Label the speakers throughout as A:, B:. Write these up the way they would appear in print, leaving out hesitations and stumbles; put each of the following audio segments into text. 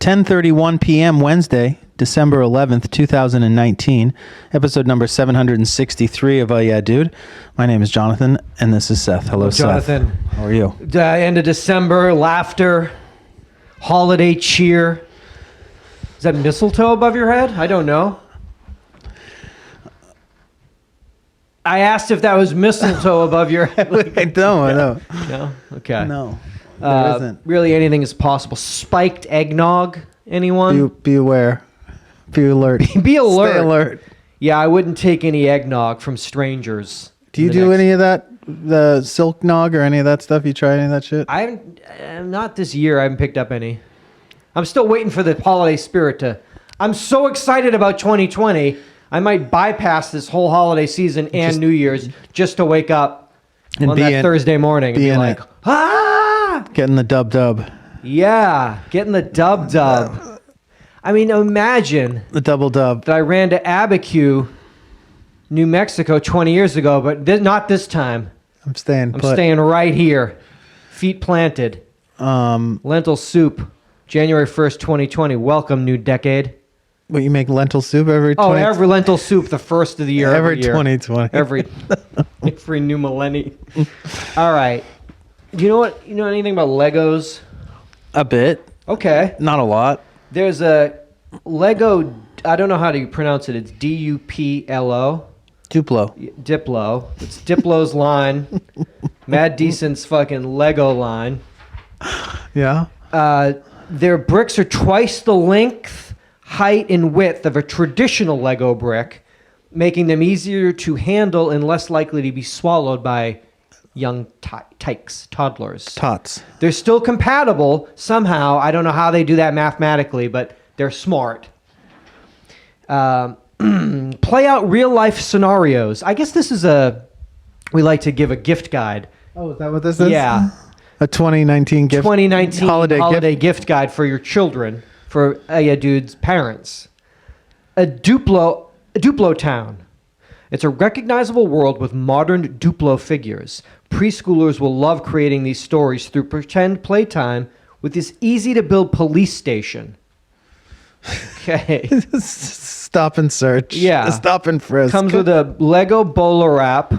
A: 10:31 p.m. Wednesday, December 11th, 2019, episode number 763 of Yeah Dude. My name is Jonathan, and this is Seth. Hello,
B: Jonathan.
A: Seth. How are you?
B: End of December, laughter, holiday cheer. Is that mistletoe above your head? I don't know. I asked if that was mistletoe above your head.
A: I don't.
B: No? Okay.
A: No, there isn't.
B: Really, anything is possible. Spiked eggnog, anyone?
A: Be aware. Be alert.
B: Be alert.
A: Stay alert.
B: Yeah, I wouldn't take any eggnog from strangers.
A: Do you do any of that? The silk nog or any of that stuff? You try any of that shit?
B: I haven't, not this year. I haven't picked up any. I'm still waiting for the holiday spirit to... I'm so excited about 2020. I might bypass this whole holiday season and New Year's just to wake up on that Thursday morning and be like, ah!
A: Getting the dub.
B: Yeah, getting the dub. I mean, imagine
A: The double dub.
B: that I ran to Abiquiu, New Mexico 20 years ago, but not this time.
A: I'm staying
B: right here. Feet planted. Lentil soup, January 1st, 2020. Welcome, new decade.
A: What, you make lentil soup every 20?
B: Every lentil soup the first of the year.
A: Every
B: year.
A: 2020.
B: Every new millennium. All right. Do you know what? You know anything about Legos?
A: A bit.
B: Okay.
A: Not a lot.
B: There's a Lego. I don't know how to pronounce it. It's Duplo. Diplo. It's Diplo's line. Mad Decent's fucking Lego line.
A: Yeah.
B: Their bricks are twice the length, height, and width of a traditional Lego brick, making them easier to handle and less likely to be swallowed by young toddlers.
A: Tots.
B: They're still compatible somehow. I don't know how they do that mathematically, but they're smart. Play out real-life scenarios. I guess this is we like to give a gift guide.
A: Oh, is that what this is?
B: Yeah.
A: A 2019 gift.
B: 2019
A: holiday
B: gift guide for your children, for Yeah Dude's parents. A Duplo town. It's a recognizable world with modern Duplo figures. Preschoolers will love creating these stories through pretend playtime with this easy-to-build police station. Okay.
A: Stop and search.
B: Yeah.
A: Stop and frisk.
B: Comes with a Lego bowler wrap.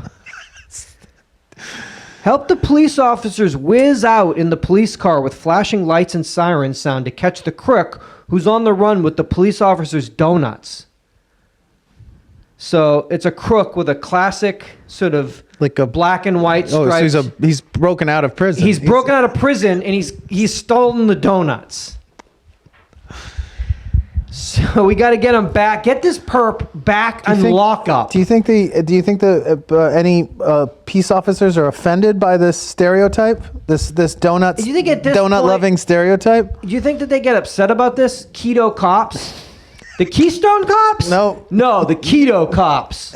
B: Help the police officers whiz out in the police car with flashing lights and sirens sound to catch the crook who's on the run with the police officers' donuts. So it's a crook with a classic sort of
A: like a
B: black and white stripes.
A: Oh, so he's broken out of prison.
B: He's broken out of prison and he's stolen the donuts. So we got to get him back. Get this perp back and lock up.
A: Do you think any peace officers are offended by this stereotype? This donut loving stereotype?
B: Do you think that they get upset about this? Keto cops? The Keystone cops?
A: No,
B: the keto cops,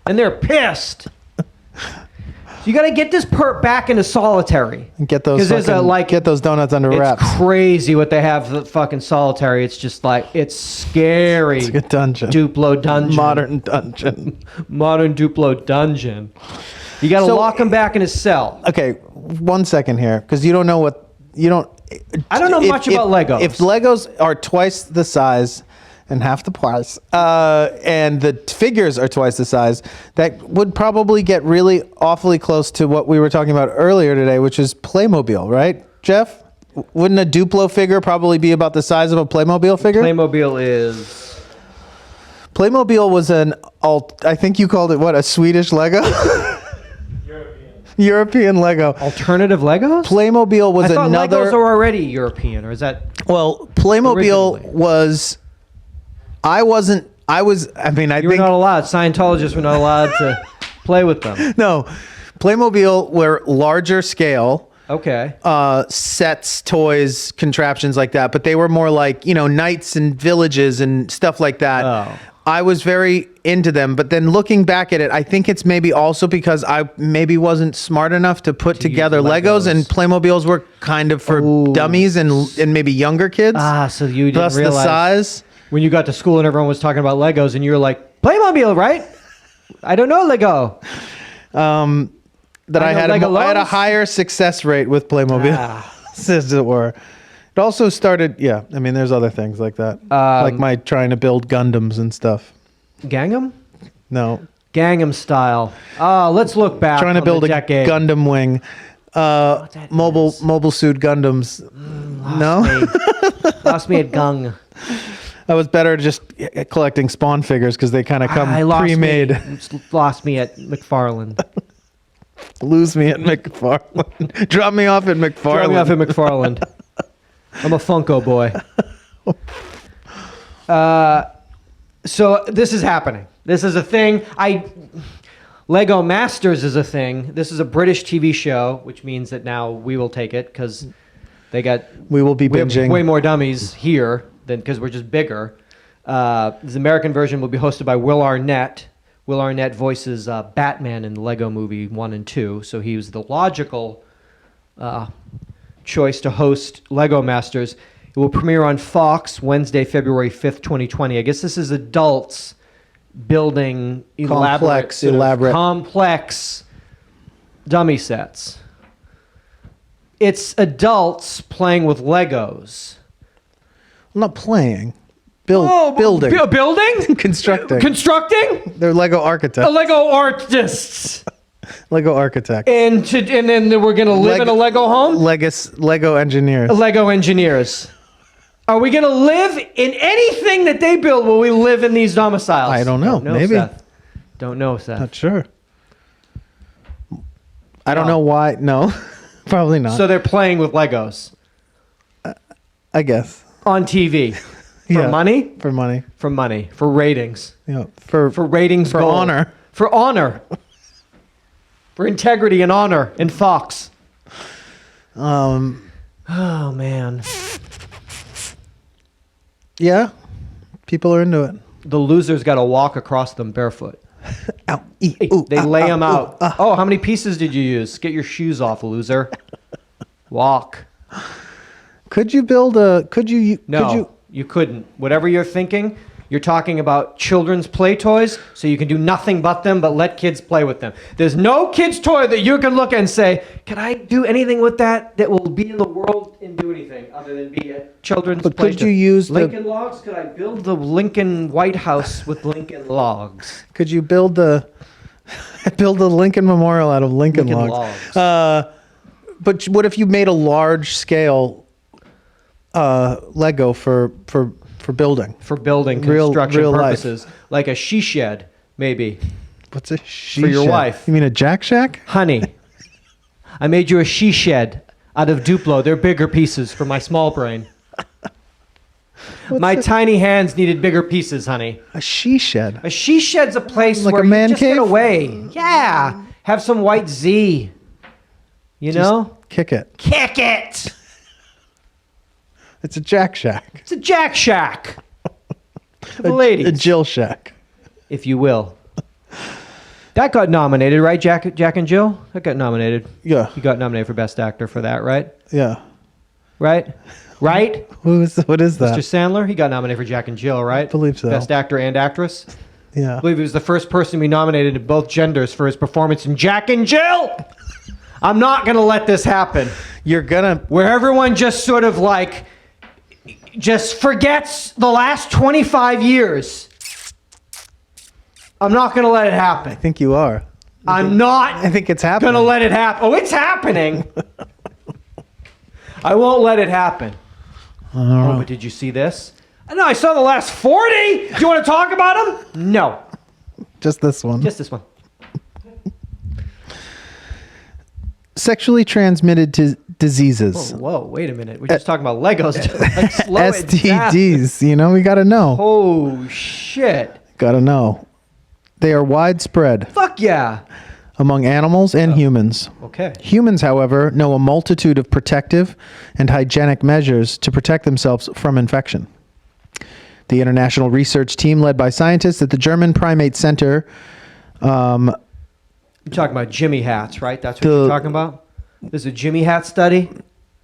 B: and they're pissed. So you got to get this perp back into solitary.
A: And get those get those donuts under wraps.
B: It's crazy what they have the fucking solitary. It's just like, it's scary.
A: It's like a dungeon.
B: Duplo dungeon.
A: Modern dungeon.
B: Modern Duplo dungeon. You got to lock him back in his cell.
A: Okay, 1 second here, because I don't know
B: much about Legos.
A: If Legos are twice the size and half the price, and the figures are twice the size, that would probably get really awfully close to what we were talking about earlier today, which is Playmobil, right, Jeff? Wouldn't a Duplo figure probably be about the size of a Playmobil figure?
B: Playmobil
A: was I think you called it what, a Swedish Lego? European Lego.
B: Alternative Legos?
A: Playmobil was
B: another... I thought Legos are already European, or is that...
A: Well, Playmobil was... I think...
B: You're not allowed. Scientologists were not allowed to play with them.
A: No. Playmobil were larger scale.
B: Okay.
A: Sets, toys, contraptions like that. But they were more like, knights and villages and stuff like that.
B: Oh.
A: I was very into them. But then looking back at it, I think it's maybe also because I maybe wasn't smart enough to put together Legos, and Playmobils were kind of for dummies and maybe younger kids.
B: So you didn't
A: plus
B: realize...
A: the size.
B: When you got to school and everyone was talking about Legos and you were like, Playmobil, right? I don't know Lego.
A: I had a higher success rate with Playmobil, as it were. It also started, yeah. I mean, there's other things like that, like my trying to build Gundams and stuff.
B: Gangnam?
A: No,
B: Gangnam Style. Let's look back.
A: trying to
B: on
A: build
B: the
A: a
B: decade.
A: Gundam wing,
B: that
A: mobile suit Gundams. No,
B: Lost me at Gung.
A: I was better just collecting Spawn figures because they kind of come pre-made.
B: Lost me at McFarlane.
A: Lose me at McFarland. Drop me off at McFarland.
B: Drop me off at McFarland. I'm a Funko boy. So this is happening. This is a thing. Lego Masters is a thing. This is a British TV show, which means that now we will take it because
A: we will be binging.
B: have way more dummies here than because we're just bigger. This American version will be hosted by Will Arnett. Will Arnett voices Batman in the Lego Movie 1 and 2, so he was the logical choice to host Lego Masters. It will premiere on Fox Wednesday, February 5th, 2020. I guess this is adults building
A: complex
B: dummy sets. It's adults playing with Legos.
A: I'm not playing. Building.
B: Building?
A: Constructing.
B: Constructing?
A: They're Lego architects.
B: Lego artists.
A: Lego architects.
B: And then we're going to live in a Lego home?
A: Lego engineers.
B: Lego engineers. Are we going to live in anything that they build? Will we live in these domiciles?
A: I don't know. Maybe.
B: Seth. Don't know, Seth.
A: Not sure. I don't know why. No, probably not.
B: So they're playing with Legos.
A: I guess.
B: On TV. For money?
A: For money.
B: For money. For ratings.
A: Yeah. For
B: ratings.
A: For
B: gold.
A: honor.
B: For honor. For integrity and honor in Fox. Oh, man.
A: Yeah. People are into it.
B: The losers got to walk across them barefoot.
A: Ow,
B: They lay them out. Oh, how many pieces did you use? Get your shoes off, loser. Walk.
A: Could you build a...
B: No, you couldn't. Whatever you're thinking, you're talking about children's play toys, so you can do nothing but them, but let kids play with them. There's no kid's toy that you can look at and say, can I do anything with that will be in the world and do anything other than be a children's play toy?
A: But could you use
B: Lincoln Logs? Could I build the Lincoln White House with Lincoln Logs?
A: Could you build the Lincoln Memorial out of Lincoln Logs? But what if you made a large scale Lego for building?
B: For building construction purposes. Life. Like a she shed, maybe.
A: What's a she
B: For your
A: shed?
B: wife.
A: You mean a Jack Shack?
B: Honey, I made you a she shed out of Duplo. They're bigger pieces for my small brain. My tiny hands needed bigger pieces, honey.
A: A she shed?
B: A she shed's a place
A: like
B: where
A: a man
B: you just
A: cave?
B: get away. Yeah. Have some white Z. You know?
A: Kick it.
B: Kick it!
A: It's a Jack Shack.
B: It's a Jack Shack. For the ladies.
A: A Jill Shack.
B: If you will. That got nominated, right, Jack and Jill? That got nominated.
A: Yeah.
B: He got nominated for Best Actor for that, right?
A: Yeah.
B: Right? Right?
A: What is that?
B: Mr. Sandler? He got nominated for Jack and Jill, right?
A: I believe so.
B: Best Actor and Actress?
A: Yeah.
B: I believe he was the first person to be nominated in both genders for his performance in Jack and Jill. I'm not going to let this happen.
A: You're going to...
B: Where everyone just sort of like... just forgets the last 25 years. I'm not going to let it happen.
A: I think you are.
B: I'm not.
A: I think it's happening.
B: Going to let it happen. Oh, it's happening. I won't let it happen. Oh, but did you see this? No, I saw the last 40. Do you want to talk about them? No.
A: Just this one.
B: Just this one.
A: Sexually transmitted diseases.
B: Whoa, wait a minute. We're just talking about Legos. Like, slow it down.
A: STDs. You know, we got to know.
B: Oh, shit.
A: Got to know. They are widespread.
B: Fuck yeah.
A: Among animals and humans.
B: Okay.
A: Humans, however, know a multitude of protective and hygienic measures to protect themselves from infection. The international research team led by scientists at the German Primate Center...
B: You're talking about Jimmy hats, right? That's what you're talking about? There's a Jimmy hat study?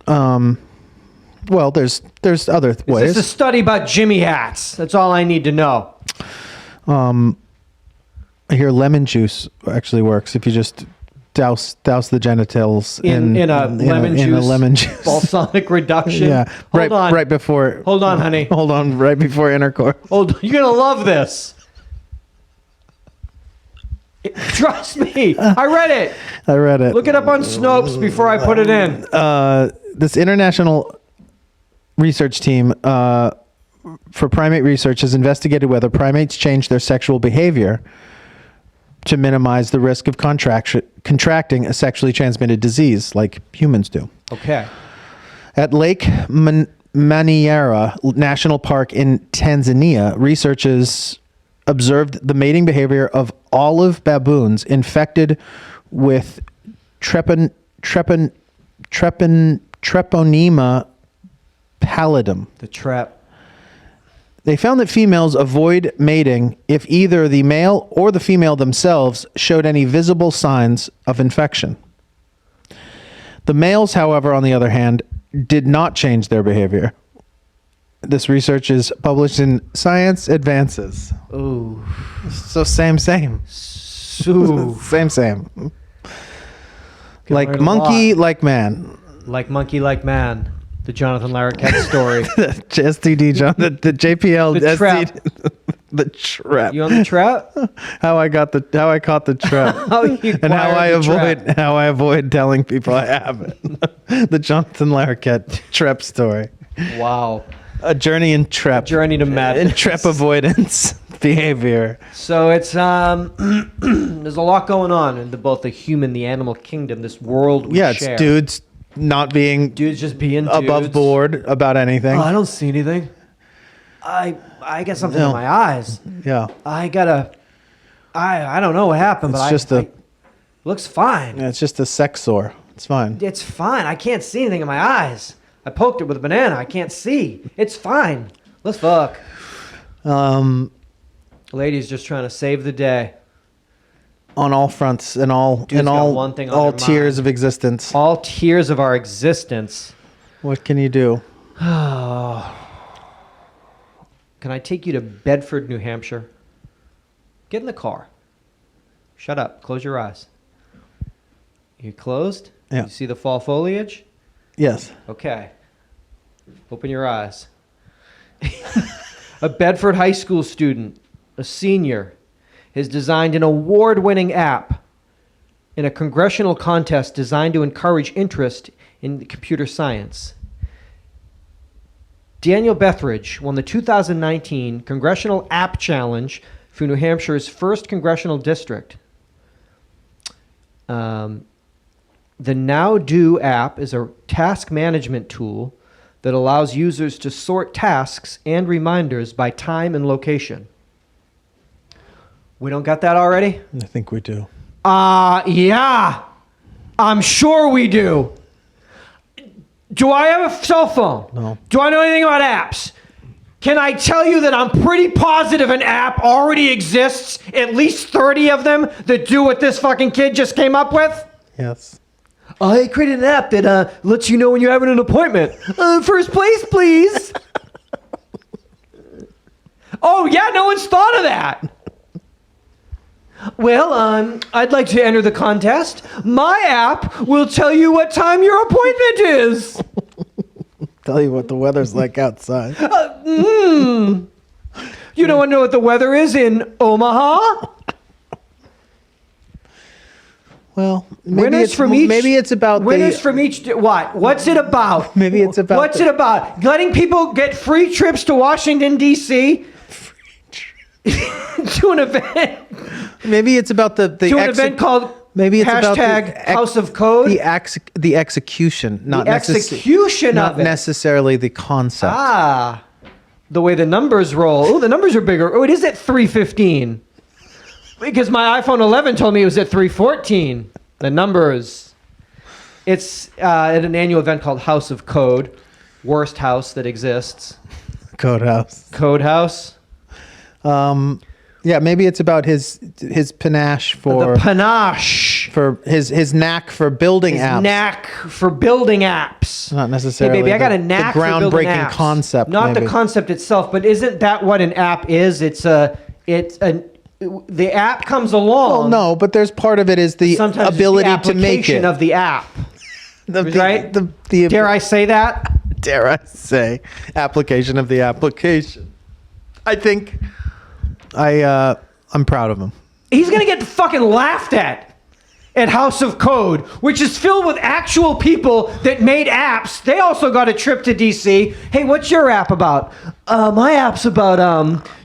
A: Well, there's other ways.
B: It's a study about Jimmy hats. That's all I need to know.
A: I hear lemon juice actually works if you just douse the genitals
B: in a lemon juice balsamic reduction.
A: Yeah, right before.
B: Hold on, honey.
A: Hold on, right before intercourse.
B: Hold on. You're gonna love this. Trust me, I read it. Look it up on Snopes before I put it in.
A: This international research team for primate research has investigated whether primates change their sexual behavior to minimize the risk of contracting a sexually transmitted disease like humans do.
B: Okay.
A: At Lake Maniara National Park in Tanzania, researchers observed the mating behavior of olive baboons infected with Treponema pallidum.
B: The trap.
A: They found that females avoid mating if either the male or the female themselves showed any visible signs of infection. The males, however, on the other hand, did not change their behavior. This research is published in Science Advances.
B: Ooh.
A: So same.
B: Ooh.
A: Same. Like
B: learn a
A: monkey,
B: lot.
A: like man.
B: Like monkey, like man. The Jonathan Larroquette story.
A: The STD, John. The JPL.
B: The trap.
A: The trap.
B: You on the trap?
A: How I caught the trap.
B: How you
A: And
B: acquired the trap.
A: how I avoid telling people I have it. The Jonathan Larroquette trap story.
B: Wow.
A: A journey in trap.
B: Journey to madness.
A: In trap avoidance behavior.
B: So it's there's a lot going on in both the human, the animal kingdom, this world we
A: Yeah,
B: share.
A: it's dudes not being
B: Dudes just being
A: above
B: dudes.
A: board about anything.
B: Oh, I don't see anything. I got something
A: No.
B: in my eyes.
A: Yeah.
B: I don't know what happened,
A: It's
B: but
A: just
B: looks fine.
A: it's just a sex sore. It's fine.
B: It's fine. I can't see anything in my eyes. I poked it with a banana. I can't see. It's fine. Let's fuck. Lady's just trying to save the day.
A: On all fronts and all
B: Dude's
A: in
B: got
A: all
B: one thing on
A: all
B: their
A: tiers
B: mind.
A: of existence.
B: All tiers of our existence.
A: What can you do?
B: Can I take you to Bedford, New Hampshire? Get in the car. Shut up. Close your eyes. You closed?
A: Yeah.
B: You see the fall foliage?
A: Yes.
B: Okay. Open your eyes. A Bedford high school student, a senior, has designed an award-winning app in a congressional contest designed to encourage interest in computer science. Daniel Bethridge won the 2019 Congressional App Challenge for New Hampshire's first congressional district. The Now Do app is a task management tool that allows users to sort tasks and reminders by time and location. We don't got that already?
A: I think we do.
B: Yeah. I'm sure we do. Do I have a cell phone?
A: No.
B: Do I know anything about apps? Can I tell you that I'm pretty positive an app already exists, at least 30 of them, that do what this fucking kid just came up with?
A: Yes.
B: I created an app that lets you know when you're having an appointment. First place, please. Oh, yeah, no one's thought of that. Well, I'd like to enter the contest. My app will tell you what time your appointment is.
A: Tell you what the weather's like outside.
B: You don't want to know what the weather is in Omaha?
A: Well,
B: Winners from each. What? What's it about?
A: Maybe it's about.
B: What's it about? Letting people get free trips to Washington D.C. to an event.
A: Maybe it's about the
B: To an event called.
A: Maybe it's about
B: hashtag House of Code.
A: the execution, not
B: of it.
A: necessarily the concept.
B: The way the numbers roll. Oh, the numbers are bigger. Oh, it is at 315. Because my iPhone 11 told me it was at 314. The numbers. It's at an annual event called House of Code. Worst house that exists.
A: Code House.
B: Code House.
A: Yeah, maybe it's about his panache for
B: the panache.
A: For his knack for building
B: His
A: apps.
B: knack for building apps.
A: Not necessarily.
B: Hey, baby, I got a knack
A: the
B: for building
A: groundbreaking
B: apps.
A: concept.
B: Not
A: maybe.
B: the concept itself, but isn't that what an app is? It's an the app comes along.
A: Well, no, but there's part of it is the
B: Sometimes
A: ability
B: it's the
A: to make
B: application
A: it.
B: of the app. Right?
A: The
B: Dare I say that?
A: dare I say, application of the application. I think I'm proud of him.
B: He's gonna get fucking laughed at House of Code, which is filled with actual people that made apps. They also got a trip to DC. Hey, what's your app about? My app's about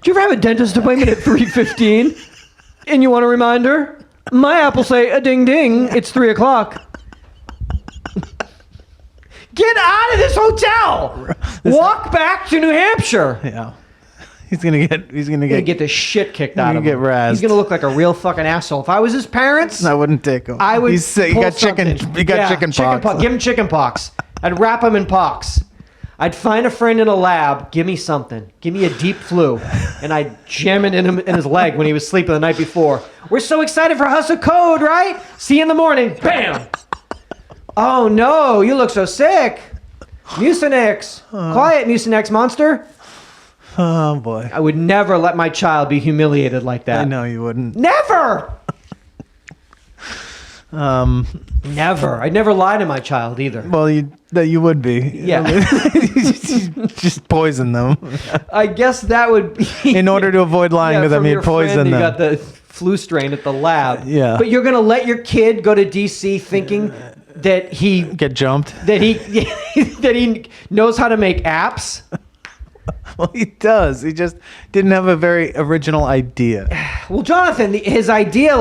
B: do you ever have a dentist appointment at 3:15 and you want a reminder? My app will say a ding ding, it's 3:00. Get out of this hotel. Walk back to New Hampshire.
A: Yeah. He's gonna
B: Get the shit kicked out of him.
A: get razzed.
B: He's gonna look like a real fucking asshole. If I was his parents,
A: I wouldn't take him.
B: I would.
A: He's sick. He
B: pull
A: got chicken.
B: something.
A: He got
B: Yeah,
A: chicken pox.
B: Give him chicken pox. I'd wrap him in pox. I'd find a friend in a lab. Give me something. Give me a deep flu, and I'd jam it in his leg when he was sleeping the night before. We're so excited for House of Code, right? See you in the morning. Bam. Oh no, you look so sick. Mucinex. Quiet, Mucinex monster.
A: Oh boy.
B: I would never let my child be humiliated like that.
A: I know you wouldn't.
B: Never. Never. I'd never lie to my child either.
A: Well, you would be.
B: Yeah.
A: Just poison them.
B: I guess that would be...
A: In order to avoid lying to them,
B: from
A: you'd
B: your
A: poison
B: friend,
A: them.
B: You got the flu strain at the lab.
A: Yeah.
B: But you're going to let your kid go to DC thinking that he...
A: Get jumped.
B: That he that he knows how to make apps?
A: Well, he does. He just didn't have a very original idea.
B: Well, Jonathan, his idea,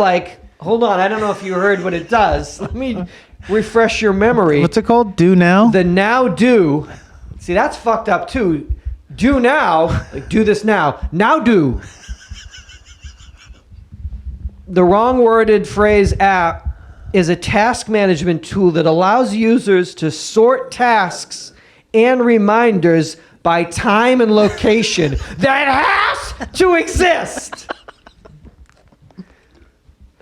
B: hold on, I don't know if you heard what it does. Let me refresh your memory.
A: What's it called? Do now?
B: The now do. See, that's fucked up too. Do now, do this now. Now do. The wrong worded phrase app is a task management tool that allows users to sort tasks and reminders by time and location that has to exist.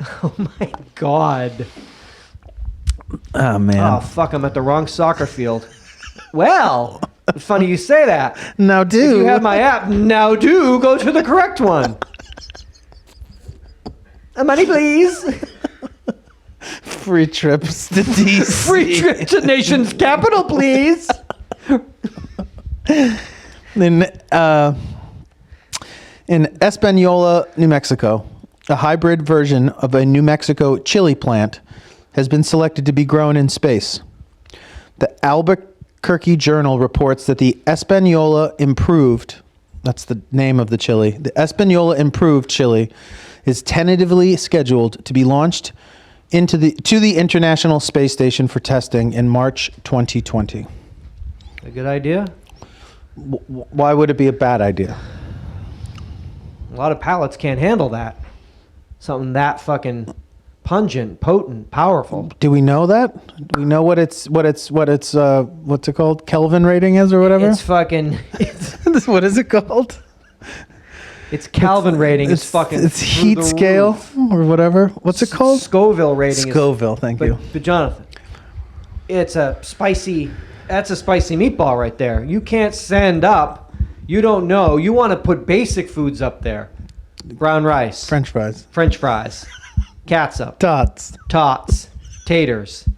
B: Oh my God.
A: Oh, man.
B: Oh, fuck, I'm at the wrong soccer field. Well, funny you say that.
A: Now do.
B: If you have my app, now do go to the correct one. Money, please.
A: Free trips to DC.
B: Free trip to nation's capital, please.
A: In Espanola, New Mexico, a hybrid version of a New Mexico chili plant has been selected to be grown in space. The Albuquerque Journal reports that the Espanola improved, that's the name of the chili, the Espanola improved chili is tentatively scheduled to be launched to the International Space Station for testing in March 2020.
B: A good idea?
A: Why would it be a bad idea?
B: A lot of palates can't handle that. Something that fucking pungent, potent, powerful.
A: Do we know that? Do we know what it's what's it called? Kelvin rating is or whatever?
B: It's fucking...
A: What is it called?
B: It's Kelvin rating. It's fucking...
A: It's heat scale or whatever. What's it called?
B: Scoville rating.
A: Scoville, thank you.
B: But Jonathan, it's a spicy... That's a spicy meatball right there. You can't send up. You don't know. You want to put basic foods up there. Brown rice.
A: French fries.
B: French fries. Catsup.
A: Tots.
B: Tots. Taters.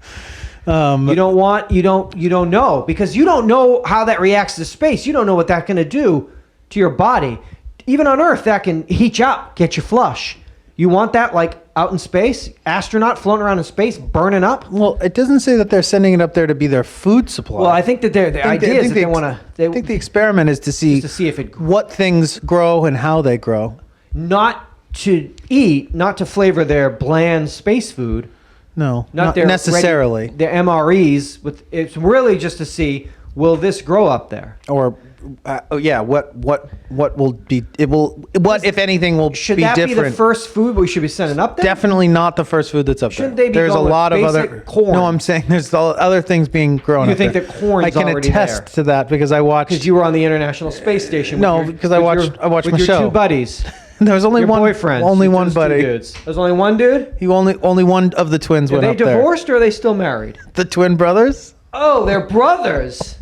B: You don't know because you don't know how that reacts to space. You don't know what that's going to do to your body. Even on Earth, that can heat you up, get you flush. You want that out in space? Astronaut floating around in space, burning up?
A: Well, it doesn't say that they're sending it up there to be their food supply.
B: Well, I think that the idea is that they want to...
A: I think the experiment is to see
B: if it...
A: what things grow and how they grow.
B: Not to eat, not to flavor their bland space food.
A: No, not
B: their
A: necessarily.
B: Their MREs. It's really just to see, will this grow up there?
A: Or... what will be? It will. What if anything will
B: should
A: be
B: that
A: different?
B: Be the first food we should be sending up there?
A: Definitely not the first food that's up
B: Shouldn't
A: there.
B: they be
A: There's a
B: going with
A: lot of other
B: basic corn?
A: No, I'm saying there's other things being grown.
B: You
A: up
B: think
A: there.
B: that corn's
A: I can
B: already
A: attest
B: there?
A: to that because I watched.
B: Because you were on the International Space Station.
A: No, because I watched
B: with
A: my
B: your
A: show.
B: two buddies.
A: There was only
B: your
A: one
B: boyfriend.
A: Only one
B: Those
A: buddy.
B: Two dudes. There's only one dude.
A: He only one of the twins
B: Are
A: went
B: they
A: up there.
B: divorced or are they still married?
A: The twin brothers.
B: Oh, they're brothers.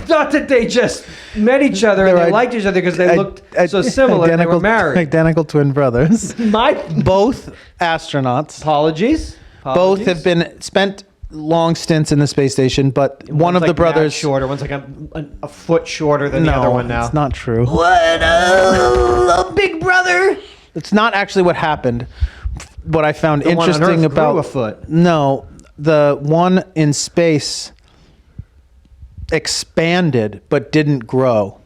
B: Not that they just met each other and they liked each other because they looked so similar and they were married.
A: Identical twin brothers. Both astronauts.
B: Apologies.
A: Both have been spent long stints in the space station, but one of the brothers
B: shorter. One's like a foot shorter than the other one now.
A: It's not true.
B: What a big brother.
A: It's not actually what happened. What I found interesting
B: one on Earth
A: about
B: grew a foot.
A: No, the one in space expanded but didn't grow.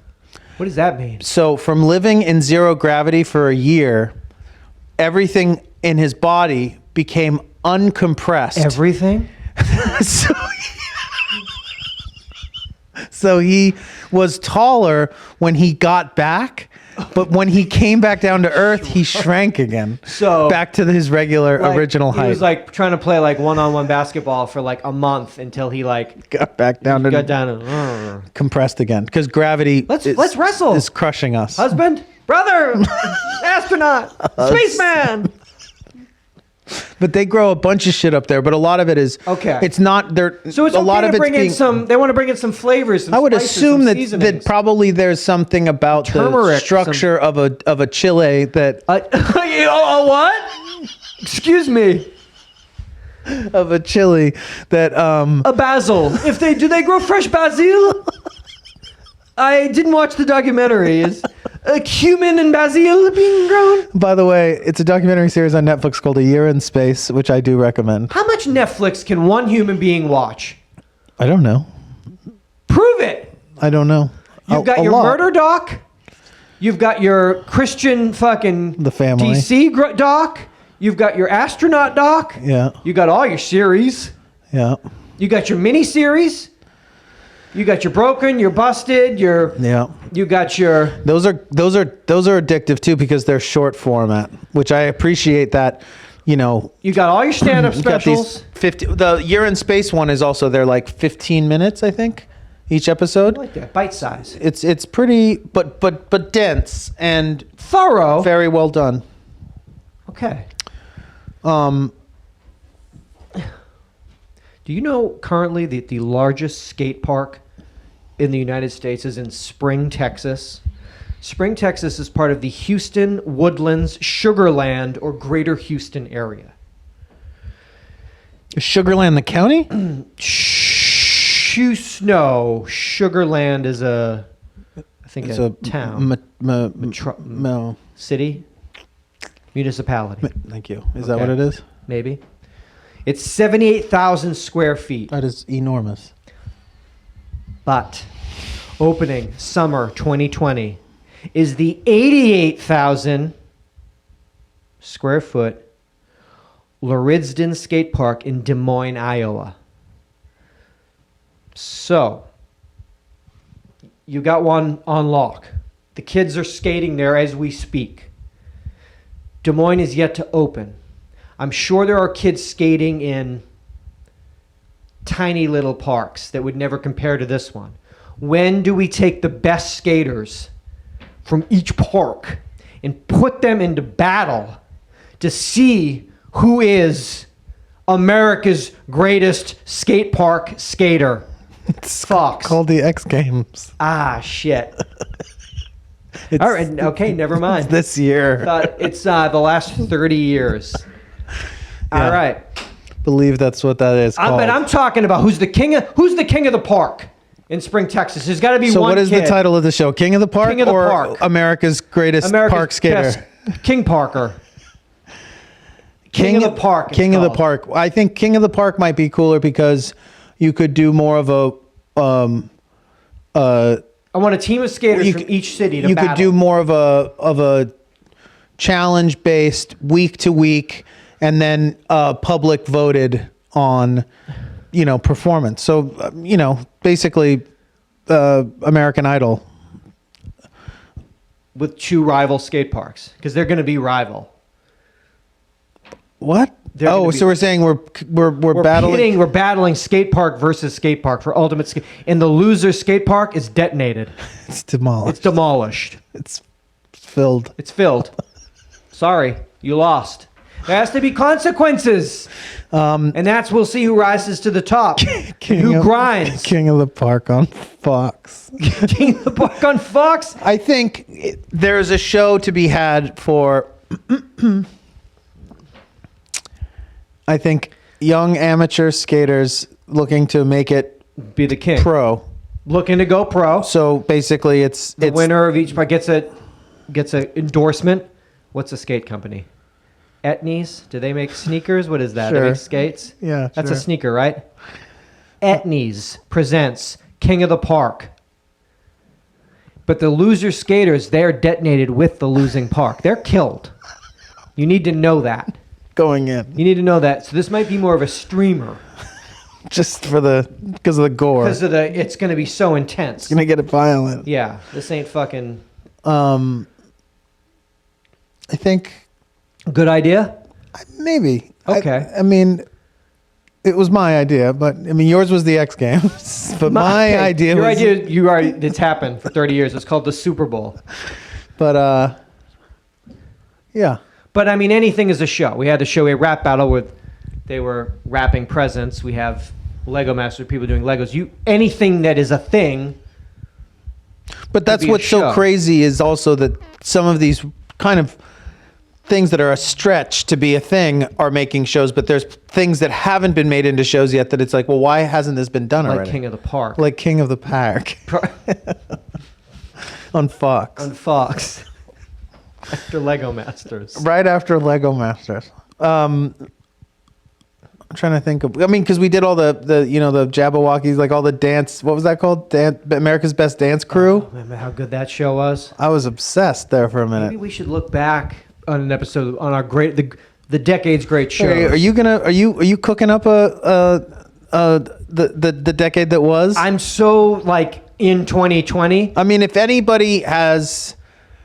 B: What does that mean?
A: So from living in zero gravity for a year, everything in his body became uncompressed.
B: Everything?
A: So he was taller when he got back, but when he came back down to Earth, he shrank again. So back to his regular original height.
B: He was like trying to play like one-on-one basketball for like a month until he like
A: got back down to compressed again because gravity.
B: Let's wrestle.
A: Is crushing us.
B: Husband, brother, astronaut, spaceman.
A: But they grow a bunch of shit up there, but a lot of it is
B: okay.
A: It's not there.
B: So it's
A: a lot of
B: bring in some. They want to bring in some flavors. Some
A: I would
B: spices,
A: assume that probably there's something about turmeric, the structure of a chile that.
B: What? Excuse me.
A: Of a chili that
B: a basil. If they grow fresh basil? I didn't watch the documentary. Is cumin and basil being grown?
A: By the way, it's a documentary series on Netflix called A Year in Space, which I do recommend.
B: How much Netflix can one human being watch?
A: I don't know.
B: Prove it.
A: I don't know.
B: You've got your murder doc. You've got your Christian fucking
A: The Family
B: DC doc. You've got your astronaut doc.
A: Yeah.
B: You got all your series.
A: Yeah.
B: You got your mini series. You got your broken, your busted, your You got your.
A: Those are addictive too because they're short format, which I appreciate that. You know.
B: You got all your stand-up specials.
A: The Year in Space one is also they're like 15 minutes, I think, each episode.
B: I like that bite size.
A: It's pretty, but dense and
B: thorough.
A: Very well done.
B: Okay. Do you know currently the largest skate park in the United States is in Spring, Texas? Spring, Texas is part of the Houston, Woodlands, Sugarland, or Greater Houston area.
A: Is Sugarland the county?
B: No, Sugarland is a town. City? Municipality.
A: Thank you. Is that what it is?
B: Maybe. It's 78,000 square feet.
A: That is enormous.
B: But opening summer 2020 is the 88,000 square foot Luridsden Skate Park in Des Moines, Iowa. So, you got one on lock. The kids are skating there as we speak. Des Moines is yet to open. I'm sure there are kids skating in tiny little parks that would never compare to this one. When do we take the best skaters from each park and put them into battle to see who is America's greatest skate park skater?
A: It's called the X Games.
B: Ah, shit. All right, okay, never mind.
A: It's this year.
B: It's the last 30 years.
A: Yeah.
B: All right.
A: Believe that's what that is called.
B: But I'm talking about who's the king of the park in Spring, Texas. There's got to be one.
A: So what is the title of the show? King of the Park
B: King of the
A: or
B: Park.
A: America's greatest park skater?
B: King Parker. King of the Park.
A: King of the Park. I think King of the Park might be cooler because you could do more of a
B: I want a team of skaters from each city to
A: you
B: battle.
A: could do more of a challenge based week to week and then public voted on performance. So basically American Idol
B: with two rival skate parks because they're going to be rival.
A: What? So we're saying we're battling.
B: We're battling skate park versus skate park for ultimate skate. And the loser skate park is detonated.
A: It's demolished.
B: It's demolished.
A: It's filled.
B: It's filled. Sorry, you lost. There has to be consequences. And we'll see who rises to the top. Who grinds.
A: King of the Park on Fox.
B: King of the Park on Fox?
A: I think there's a show to be had for, I think, young amateur skaters looking to make it
B: be the king.
A: Pro.
B: Looking to go pro.
A: So basically it's
B: the winner of each part gets a endorsement. What's a skate company? Etnies? Do they make sneakers? What is that?
A: Sure.
B: They make skates?
A: Yeah,
B: That's
A: sure.
B: a sneaker, right? Etnies presents King of the Park. But the loser skaters, they're detonated with the losing park. They're killed. You need to know that.
A: Going in.
B: You need to know that. So this might be more of a streamer.
A: Just because of the gore.
B: Because of it's going to be so intense.
A: It's going to get it violent.
B: Yeah, this ain't fucking...
A: I think...
B: Good idea?
A: Maybe.
B: Okay.
A: I mean, it was my idea, but I mean, yours was the X Games. But my idea
B: Your
A: was...
B: idea, it's happened for 30 years. It's called the Super Bowl.
A: But, yeah.
B: But I mean, anything is a show. We had the show, a rap battle where they were rapping presents. We have Lego Master, people doing Legos. Anything that is a thing.
A: But that's what's so crazy is also that some of these kind of things that are a stretch to be a thing are making shows, but there's things that haven't been made into shows yet that it's like, well, why hasn't this been done already?
B: Like King of the Park.
A: Like King of the Park. On Fox.
B: On Fox. After Lego Masters.
A: Right after Lego Masters. I'm trying to think of, I mean, because we did all the Jabberwockies, like all the dance, what was that called? America's Best Dance Crew.
B: Remember how good that show was?
A: I was obsessed there for a minute.
B: Maybe we should look back on an episode on our the decade's great shows.
A: Are you cooking up the decade that was?
B: I'm so like in 2020.
A: I mean, if anybody has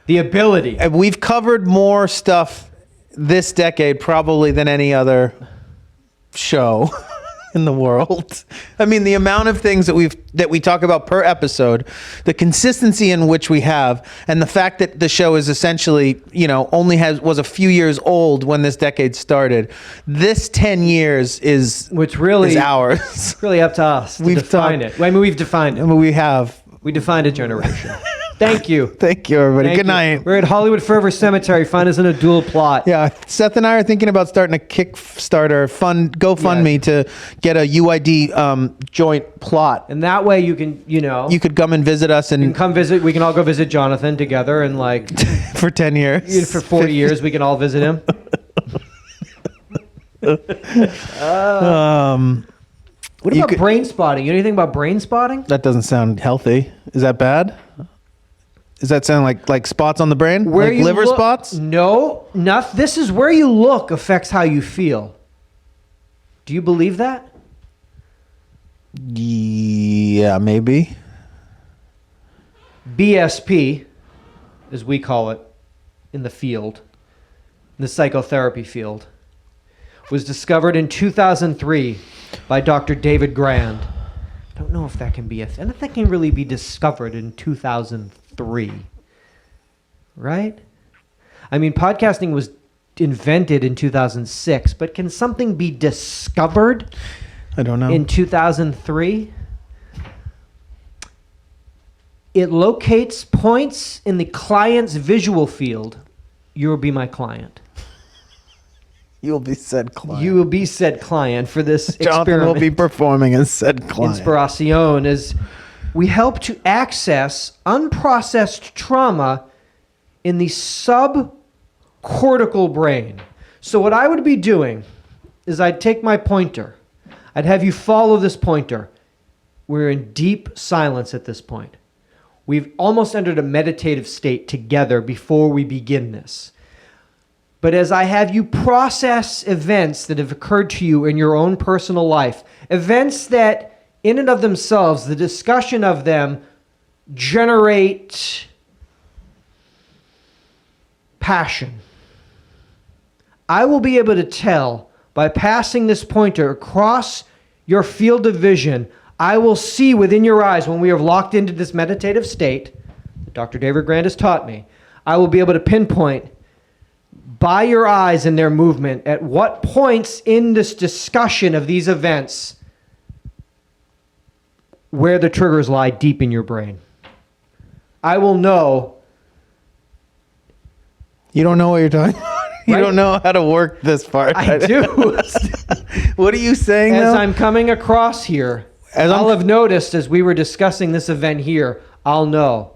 B: the ability,
A: we've covered more stuff this decade probably than any other show in the world. I mean, the amount of things that we talk about per episode, the consistency in which we have, and the fact that the show is essentially, was a few years old when this decade started. This 10 years is ours.
B: It's really up to us to define it. I mean, we've defined it.
A: I mean, we defined
B: a generation. Thank you.
A: Thank you, everybody. Good night.
B: We're at Hollywood Forever Cemetery. Find us in a dual plot.
A: Yeah, Seth and I are thinking about starting a Kickstarter GoFundMe to get a UID joint plot.
B: And that way you can,
A: you could come and visit us and
B: come visit. We can all go visit Jonathan together and like
A: for 10 years.
B: For 40 years, we can all visit him. What about brain spotting? You know anything about brain spotting?
A: That doesn't sound healthy. Is that bad? Does that sound like spots on the brain?
B: Where
A: like liver spots?
B: No, this is where you look affects how you feel. Do you believe that?
A: Yeah, maybe.
B: BSP, as we call it in the field, in the psychotherapy field, was discovered in 2003 by Dr. David Grand. I don't know if that can be and if that can really be discovered in 2003, right? I mean, podcasting was invented in 2006, but can something be discovered?
A: I don't know.
B: In 2003? It locates points in the client's visual field. You will be my client.
A: You will be said client.
B: You will be said client for this
A: Jonathan
B: experiment.
A: will be performing as said client.
B: Inspiración is we help to access unprocessed trauma in the subcortical brain. So what I would be doing is I'd take my pointer. I'd have you follow this pointer. We're in deep silence at this point. We've almost entered a meditative state together before we begin this. But as I have you process events that have occurred to you in your own personal life, events that in and of themselves, the discussion of them generate passion. I will be able to tell by passing this pointer across your field of vision, I will see within your eyes when we are locked into this meditative state that Dr. David Grand has taught me, I will be able to pinpoint by your eyes and their movement, at what points in this discussion of these events where the triggers lie deep in your brain. I will know.
A: You don't know what you're talking about? You
B: Right?
A: don't know how to work this part.
B: I do.
A: What are you saying
B: As
A: now?
B: I'm coming across here, I'll have noticed as we were discussing this event here, I'll know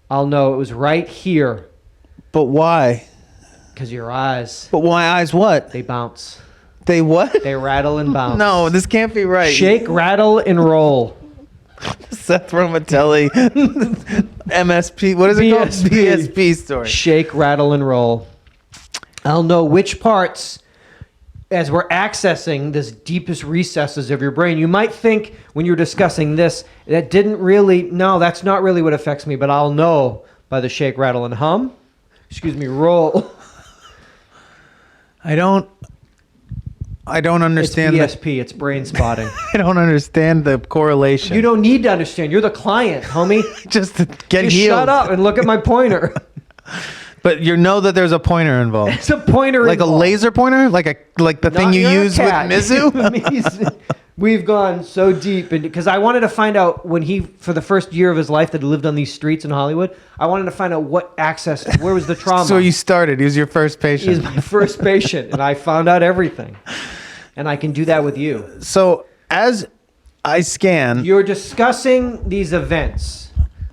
B: it was right here.
A: But why?
B: Because your eyes,
A: But my eyes what?
B: they bounce.
A: They what?
B: They rattle and bounce.
A: No, this can't be right.
B: Shake, rattle, and roll.
A: Seth Romatelli, MSP, what is it called?
B: BSP.
A: BSP story.
B: Shake, rattle, and roll. I'll know which parts, as we're accessing this deepest recesses of your brain. You might think when you're discussing this, that's not really what affects me, but I'll know by the shake, rattle, and roll.
A: I don't understand.
B: It's BSP. It's brain spotting.
A: I don't understand the correlation.
B: You don't need to understand. You're the client, homie.
A: Just to get
B: Just
A: healed.
B: shut up and look at my pointer.
A: But you know that there's a pointer involved.
B: It's a pointer
A: Like
B: involved.
A: a laser pointer? Like the thing you use with Mizu?
B: We've gone so deep because I wanted to find out when for the first year of his life that he lived on these streets in Hollywood, I wanted to find out where was the trauma.
A: So you started. He was your first patient.
B: He's my first patient, and I found out everything. And I can do that with you.
A: So as I scan,
B: You're discussing these events,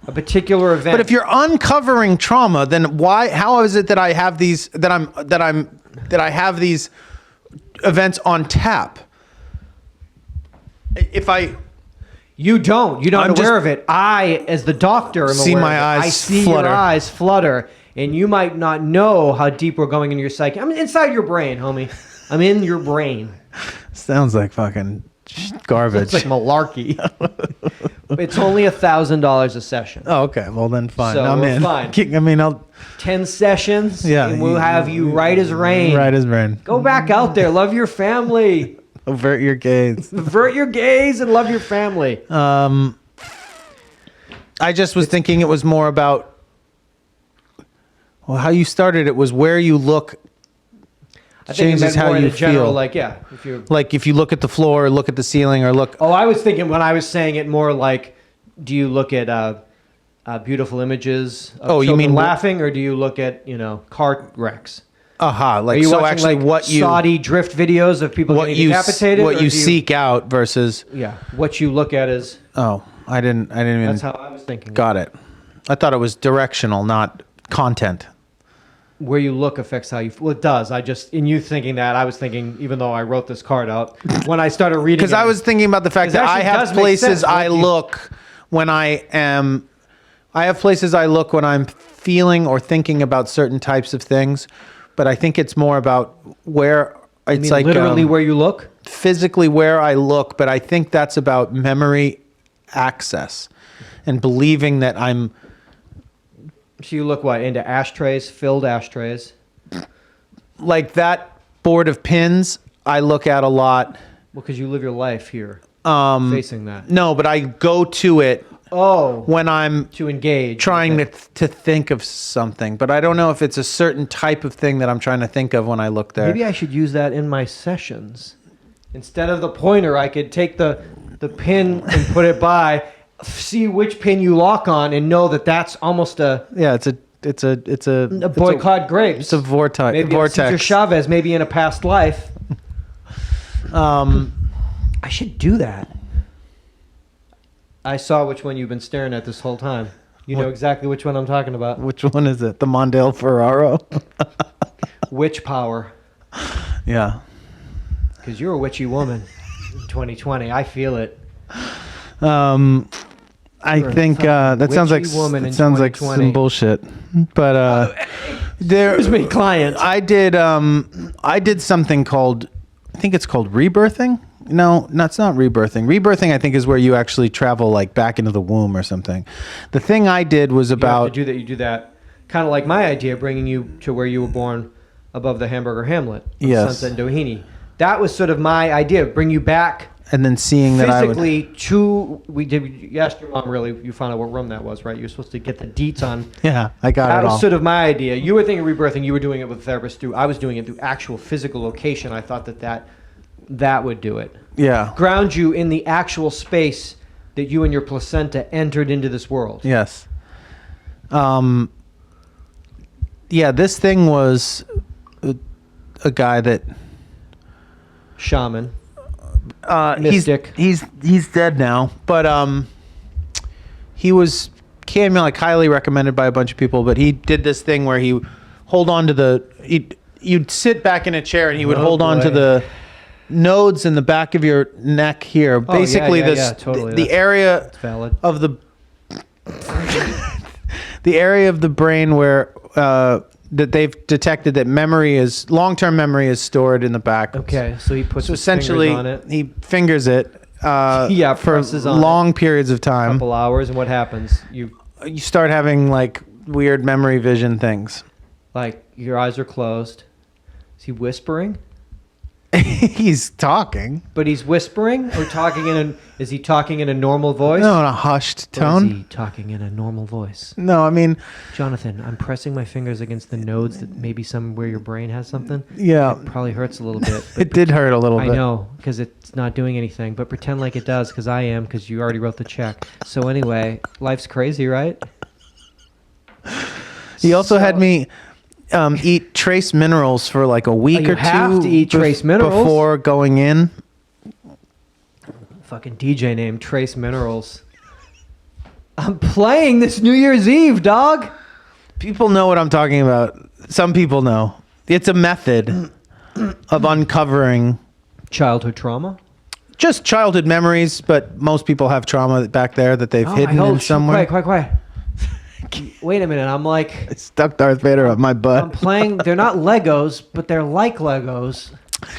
B: a particular event.
A: but if you're uncovering trauma, then how is it that I have these that I have these events on tap?
B: You don't. You're not
A: I'm
B: aware
A: just-
B: of it. I, as the doctor, am
A: See
B: aware
A: my
B: of it.
A: eyes
B: I see
A: flutter.
B: your eyes flutter, and you might not know how deep we're going into your psyche. I'm inside your brain, homie. I'm in your brain.
A: Sounds like fucking garbage.
B: It's like malarkey. It's only $1,000 a session.
A: Oh, okay. Well, then fine.
B: So
A: I'm
B: we're
A: in.
B: fine.
A: I mean, I'll
B: 10 sessions,
A: Yeah,
B: and we'll have you right as rain.
A: right as rain.
B: Go back out there. Love your family.
A: Avert your gaze.
B: Avert your gaze and love your family.
A: I just was thinking it was more about how you started. It was where you look
B: I think it
A: changes
B: meant
A: how
B: more in
A: you
B: a general,
A: feel.
B: like, yeah. If you're,
A: Like if you look at the floor, or look at the ceiling, or look.
B: oh, I was thinking when I was saying it more like, do you look at beautiful images of
A: Oh, you
B: children
A: mean-
B: laughing, or do you look at car wrecks?
A: Aha!
B: Are
A: Like
B: you
A: so,
B: watching
A: actually,
B: like
A: what you
B: Saudi drift videos of people
A: what
B: getting
A: you
B: decapitated?
A: what
B: or
A: you
B: do
A: seek out versus.
B: Yeah, what you look at is.
A: Oh, I didn't even.
B: That's how I was thinking.
A: Got it. I thought it was directional, not content.
B: Where you look affects how you. Well, it does. In you thinking that, I was thinking, even though I wrote this card out, when I started reading,
A: Because I was thinking about the fact
B: It
A: that I
B: actually
A: have
B: does make
A: places
B: sense,
A: I
B: like you-
A: look when I am. I have places I look when I'm feeling or thinking about certain types of things, but I think it's more about where
B: I
A: it's
B: mean,
A: like
B: literally where you look.
A: physically where I look, but I think that's about memory access and believing that I'm.
B: So you look what into ashtrays, filled ashtrays.
A: Like that board of pins, I look at a lot.
B: Well, because you live your life here, facing that.
A: No, but I go to it
B: Oh,
A: when I'm
B: to engage.
A: trying
B: Okay.
A: to think of something, but I don't know if it's a certain type of thing that I'm trying to think of when I look there.
B: Maybe I should use that in my sessions. Instead of the pointer, I could take the pin and put it by, see which pin you lock on, and know that that's almost a
A: Yeah, it's a
B: boycott grapes.
A: It's a vortex.
B: Maybe
A: vortex.
B: Cesar Chavez, maybe in a past life. I should do that. I saw which one you've been staring at this whole time. You know exactly which one I'm talking about.
A: Which one is it? The Mondale Ferraro?
B: Witch power.
A: Yeah.
B: Because you're a witchy woman in 2020. I feel it.
A: I
B: You're a
A: think that sounds like
B: witchy woman in
A: some
B: 2020.
A: bullshit. But there
B: Excuse me, client.
A: I did something called, I think it's called rebirthing. No, it's not rebirthing. Rebirthing, I think, is where you actually travel like back into the womb or something. The thing I did was
B: You have
A: about
B: to do that. You do that. Kind of like my idea, bringing you to where you were born, above the Hamburger Hamlet.
A: Yes.
B: Sunset and Doheny. That was sort of my idea. Bring you back
A: and then seeing that I would.
B: Physically, you asked your mom, really, you found out what room that was, right? You're supposed to get the deets on.
A: Yeah, I got
B: That
A: it all.
B: was sort of my idea. You were thinking rebirthing, you were doing it with a therapist through. I was doing it through actual physical location. I thought that would do it.
A: Yeah.
B: Ground you in the actual space that you and your placenta entered into this world.
A: Yes. Yeah, this thing was a guy that
B: Shaman.
A: Mystic. He's dead now, but he was highly recommended by a bunch of people. But he did this thing where he hold on to you'd sit back in a chair and he would hold on to the nodes in the back of your neck here. Basically,
B: totally.
A: the area
B: valid.
A: of the the area of the brain where that they've detected that long-term memory is stored in the back.
B: Okay, so he puts his
A: essentially
B: fingers on it.
A: he fingers it for
B: presses on
A: long periods of time.
B: Couple hours, and what happens? You
A: start having like weird memory vision things.
B: like your eyes are closed. Is he whispering?
A: He's talking.
B: But he's whispering or talking is he talking in a normal voice?
A: No, in a hushed
B: Or
A: tone.
B: is he talking in a normal voice?
A: No, I mean,
B: Jonathan, I'm pressing my fingers against the nodes that maybe somewhere your brain has something.
A: yeah,
B: It probably hurts a little bit.
A: it did hurt a little
B: I
A: bit.
B: know, because it's not doing anything. But pretend like it does, because I am, because you already wrote the check. So anyway, life's crazy, right?
A: He also had me eat trace minerals for like a week
B: you
A: or two.
B: have to eat trace minerals?
A: before going in.
B: Fucking DJ name, Trace Minerals. I'm playing this New Year's Eve, dog.
A: People know what I'm talking about. Some people know. It's a method of uncovering
B: Childhood trauma.
A: just childhood memories, but most people have trauma back there that they've hidden in somewhere.
B: Quiet. Wait a minute. I'm like,
A: I stuck Darth Vader up my
B: I'm
A: butt.
B: playing. They're not Legos, but they're like Legos.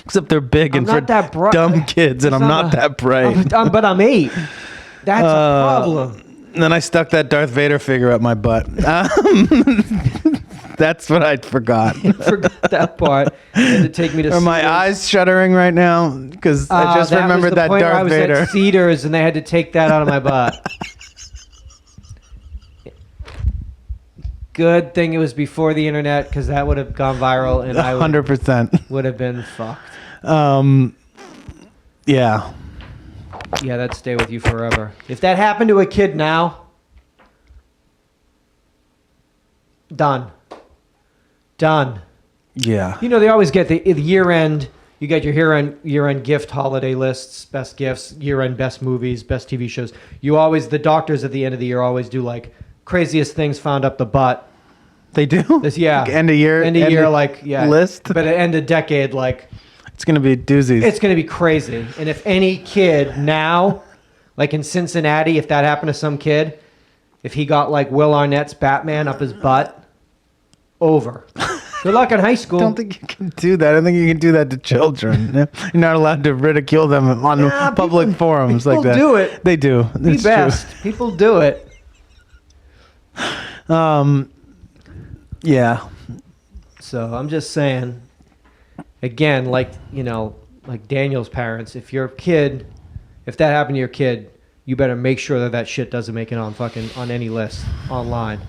A: Except they're big
B: I'm
A: and
B: not
A: for
B: that bright.
A: dumb kids, and
B: It's
A: I'm not that bright.
B: But I'm 8. That's a problem.
A: And then I stuck that Darth Vader figure up my butt. That's what I forgot.
B: Forgot that part. You had to take me to.
A: Are my
B: Cedars.
A: eyes shuddering right now? Because I just
B: that was
A: remembered
B: the
A: that
B: point where I
A: Darth
B: was
A: Vader.
B: at Cedars, and they had to take that out of my butt. Good thing it was before the internet, because that would have gone viral, and I
A: 100%.
B: would have been fucked.
A: Yeah.
B: Yeah, that'd stay with you forever. If that happened to a kid now, done.
A: Yeah.
B: You know, they always get the year-end, you get your year-end gift holiday lists, best gifts, year-end best movies, best TV shows. The doctors at the end of the year always do, like, craziest things found up the butt.
A: They do?
B: Yeah.
A: Like end of year? List?
B: But at end of decade, like,
A: It's going to be doozies.
B: it's going to be crazy. And if any kid now, like in Cincinnati, if that happened to some kid, if he got like Will Arnett's Batman up his butt, over. Good luck in high school.
A: I don't think you can do that. I think you can do that to children. You're not allowed to ridicule them on public forums like that.
B: People do it.
A: They do.
B: Be
A: It's
B: best. People do it.
A: true. Yeah.
B: So I'm just saying, again, like Daniel's parents, if that happened to your kid, you better make sure that shit doesn't make it on any list online,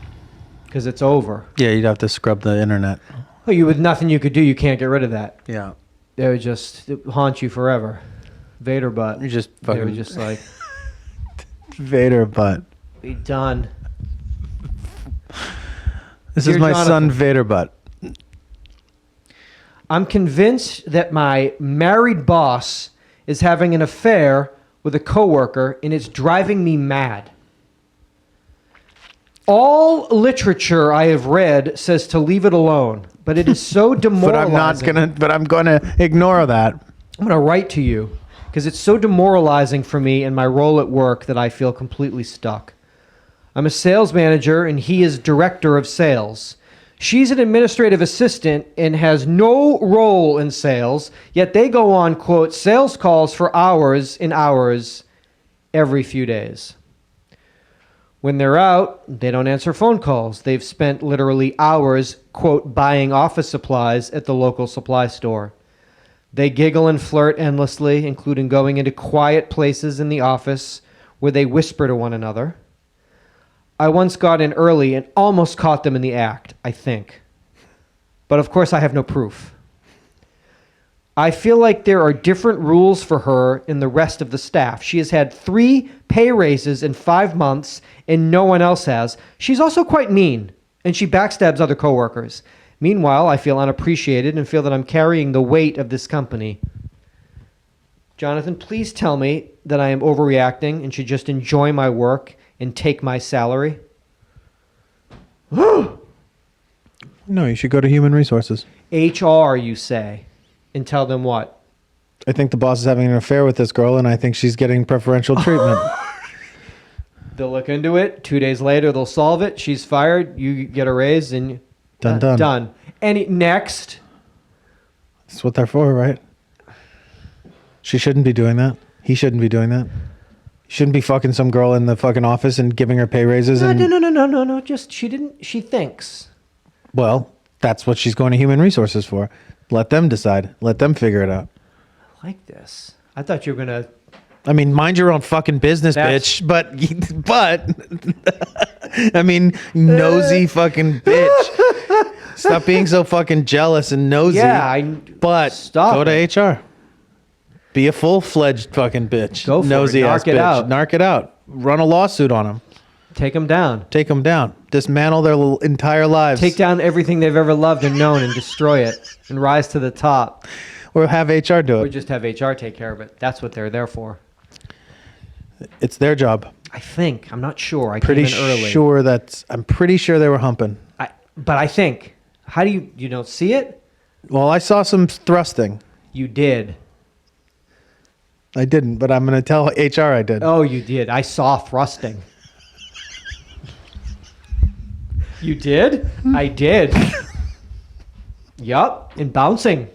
B: because it's over.
A: Yeah, you'd have to scrub the internet.
B: Well, with nothing you could do, you can't get rid of that.
A: Yeah.
B: They would just haunt you forever. Vader butt.
A: You're just
B: They were
A: fucking
B: just like,
A: Vader butt.
B: be done.
A: This
B: Dear
A: is my
B: Jonathan,
A: son Vader butt.
B: I'm convinced that my married boss is having an affair with a coworker, and it's driving me mad. All literature I have read says to leave it alone, but it is so demoralizing.
A: But I'm gonna ignore that.
B: I'm going to write to you because it's so demoralizing for me in my role at work that I feel completely stuck. I'm a sales manager and he is director of sales. She's an administrative assistant and has no role in sales, yet they go on, quote, sales calls for hours and hours every few days. When they're out, they don't answer phone calls. They've spent literally hours, quote, buying office supplies at the local supply store. They giggle and flirt endlessly, including going into quiet places in the office where they whisper to one another. I once got in early and almost caught them in the act, I think. But of course, I have no proof. I feel like there are different rules for her in the rest of the staff. She has had 3 pay raises in 5 months, and no one else has. She's also quite mean, and she backstabs other coworkers. Meanwhile, I feel unappreciated and feel that I'm carrying the weight of this company. Jonathan, please tell me that I am overreacting and should just enjoy my work and take my salary.
A: No, you should go to human resources.
B: HR, you say, and tell them what?
A: I think the boss is having an affair with this girl, and I think she's getting preferential treatment.
B: They'll look into it. 2 days later, they'll solve it. She's fired. You get a raise, and
A: Done.
B: done. Next.
A: That's what they're for, right? She shouldn't be doing that. He shouldn't be doing that. He shouldn't be fucking some girl in the fucking office and giving her pay raises.
B: No. Just she thinks.
A: Well, that's what she's going to human resources for. Let them decide. Let them figure it out.
B: I like this. I thought you were gonna.
A: I mean, mind your own fucking business, bitch. But I mean, nosy fucking bitch. Stop being so fucking jealous and nosy.
B: Yeah,
A: but
B: stop
A: go
B: it.
A: to HR. Be a full-fledged fucking bitch.
B: Go for
A: nosy
B: it.
A: ass
B: Narc it
A: bitch.
B: out.
A: Narc it out. Run a lawsuit on them.
B: Take them down.
A: Take them down. Dismantle their entire lives.
B: Take down everything they've ever loved and known and destroy it and rise to the top.
A: Or have HR do
B: Or
A: it.
B: just have HR take care of it. That's what they're there for.
A: It's their job.
B: I think. I'm not sure. I
A: Pretty
B: came in early.
A: sure I'm pretty sure they were humping.
B: But I think. How do you don't see it?
A: Well, I saw some thrusting.
B: You did.
A: I didn't, but I'm going to tell HR I did.
B: Oh, you did. I saw thrusting. You did? I did. Yup. And bouncing.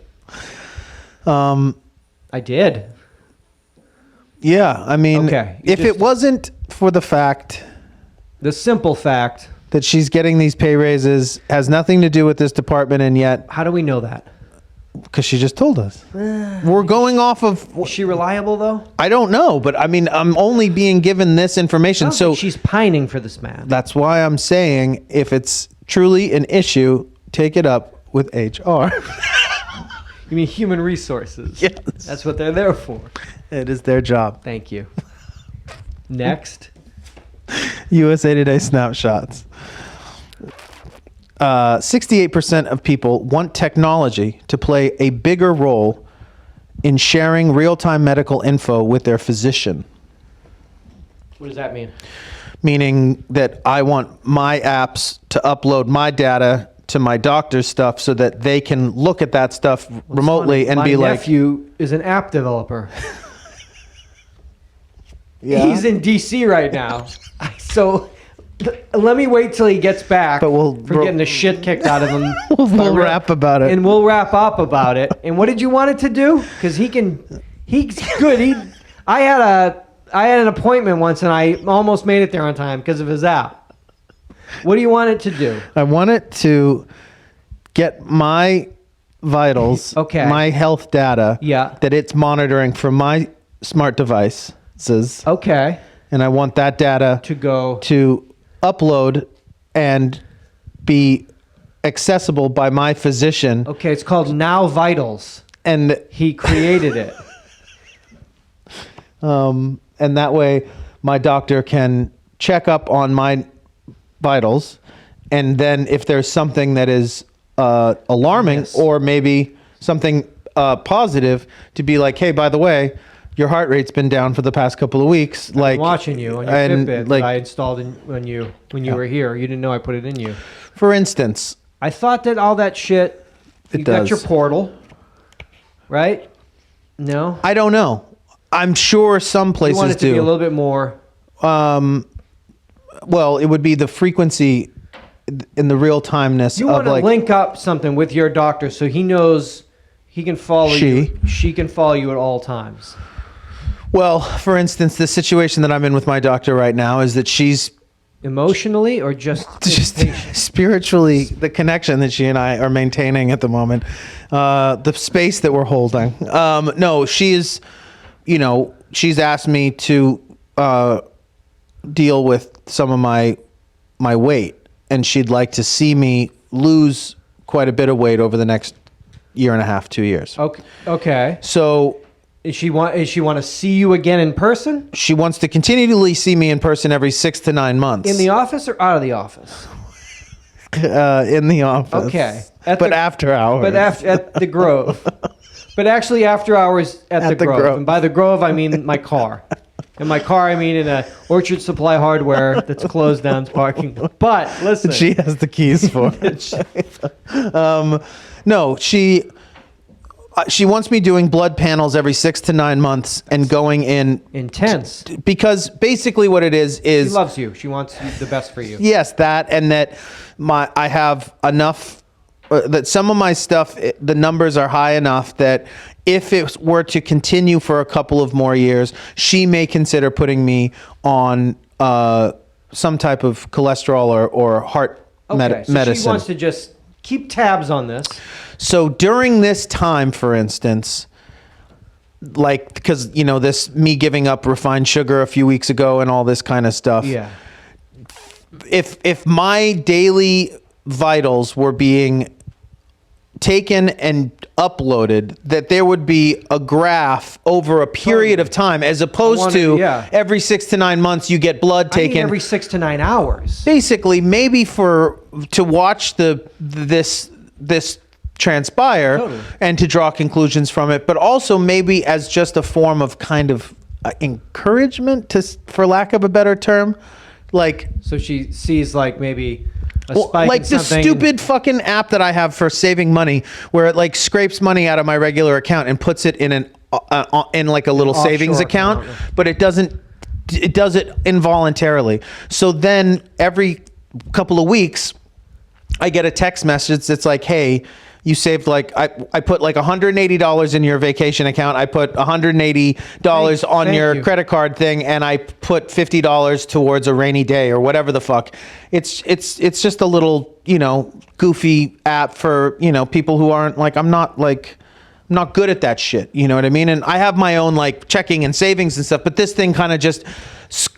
B: I did.
A: Yeah, I mean,
B: Okay,
A: if it wasn't for the fact
B: The simple fact.
A: that she's getting these pay raises, has nothing to do with this department, and yet,
B: How do we know that?
A: because she just told us. We're going off of,
B: Is she reliable, though?
A: I don't know, but I mean, I'm only being given this information.
B: I don't
A: So
B: think she's pining for this man.
A: that's why I'm saying if it's truly an issue, take it up with HR.
B: You mean human resources?
A: Yes.
B: That's what they're there for.
A: It is their job.
B: Thank you. Next.
A: USA Today snapshots. 68% of people want technology to play a bigger role in sharing real-time medical info with their physician.
B: What does that mean?
A: Meaning that I want my apps to upload my data to my doctor's stuff so that they can look at that stuff remotely and be
B: My
A: like,
B: nephew is an app developer.
A: yeah.
B: He's in DC right now. So let me wait till he gets back.
A: But we'll
B: getting the shit kicked out of him.
A: we'll rap about it.
B: And we'll wrap up about it. And what did you want it to do? Because he's good. I had an appointment once and I almost made it there on time because of his app. What do you want it to do?
A: I want it to get my vitals,
B: Okay.
A: my health data,
B: Yeah.
A: that it's monitoring from my smart devices,
B: Okay.
A: and I want that data
B: To go.
A: to upload and be accessible by my physician.
B: Okay, it's called Now Vitals.
A: And
B: He created it.
A: and that way my doctor can check up on my vitals, and then if there's something that is alarming,
B: Yes.
A: or maybe something positive, to be like, hey, by the way, your heart rate's been down for the past couple of weeks. Like,
B: I'm watching you on your
A: and,
B: Fitbit
A: like,
B: that I installed when you were here. You didn't know I put it in you.
A: for instance,
B: I thought that all that shit.
A: It
B: You got
A: does.
B: your portal, right? No.
A: I don't know. I'm sure some
B: You
A: places
B: want it to
A: do.
B: be a little bit more.
A: Well, it would be the frequency in the real timeness
B: You
A: of
B: want to
A: like
B: link up something with your doctor so he knows he can follow you. She can follow you at all times.
A: Well, for instance, the situation that I'm in with my doctor right now is that she's
B: Emotionally or just
A: spiritually, the connection that she and I are maintaining at the moment, the space that we're holding. No, she's asked me to deal with some of my weight, and she'd like to see me lose quite a bit of weight over the next year and a half, 2 years.
B: Okay.
A: So
B: Is she want to see you again in person?
A: she wants to continually see me in person every 6 to 9 months.
B: In the office or out of the office?
A: In the office.
B: Okay.
A: After hours.
B: But at the Grove. But actually after hours at the Grove. And by the Grove, I mean my car. And my car, I mean in a Orchard Supply Hardware that's closed down parking. But listen.
A: She has the keys for it. No, she wants me doing blood panels every 6 to 9 months and going in
B: intense.
A: Because basically what it is
B: she loves you. She wants the best for you.
A: Yes, that, and that I have enough that some of my stuff, the numbers are high enough that if it were to continue for a couple of more years, she may consider putting me on some type of cholesterol or heart medicine.
B: She wants to just keep tabs on this.
A: So during this time, for instance, like, because, this me giving up refined sugar a few weeks ago and all this kind of stuff.
B: Yeah.
A: If my daily vitals were being taken and uploaded, that there would be a graph over a period of time, as opposed to every 6 to 9 months you get blood taken.
B: Every 6 to 9 hours.
A: Basically, maybe to watch this transpire and to draw conclusions from it, but also maybe as just a form of kind of encouragement, for lack of a better term, like.
B: So she sees like maybe a spike
A: like
B: in
A: the
B: something.
A: stupid fucking app that I have for saving money, where it like scrapes money out of my regular account and puts it in in like a little savings account, but it does it involuntarily. So then every couple of weeks, I get a text message that's like, hey, you saved like, I put like $180 in your vacation account. I put $180 on your credit card thing, and I put $50 towards a rainy day or whatever the fuck. It's just a little, goofy app for, people who aren't like, I'm not good at that shit. You know what I mean? And I have my own like checking and savings and stuff, but this thing kind of just,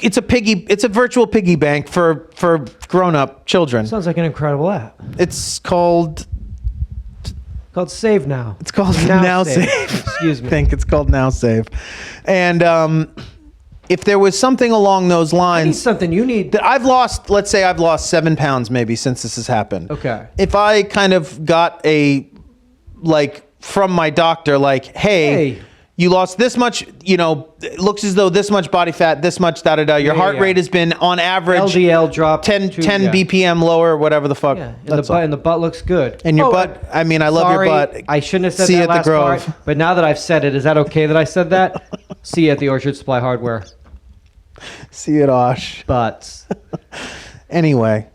A: it's a virtual piggy bank for grown-up children.
B: Sounds like an incredible app.
A: It's called
B: Save Now.
A: It's called Now Save.
B: Excuse me.
A: I think it's called Now Save. And if there was something along those lines,
B: something you need
A: that I've lost, let's say I've lost 7 pounds maybe since this has happened.
B: Okay.
A: If I kind of got from my doctor, like, hey, you lost this much, it looks as though this much body fat, this much da-da-da. Your heart rate has been on average
B: LDL dropped
A: 10 BPM lower, whatever the fuck.
B: Yeah, and the butt looks good.
A: And your butt, I mean, I love your butt.
B: I shouldn't have said
A: See you
B: that
A: at the
B: last
A: Grove.
B: part, but now that I've said it, is that okay that I said that? See you at the Orchard Supply Hardware.
A: See you at Osh.
B: Butts.
A: Anyway.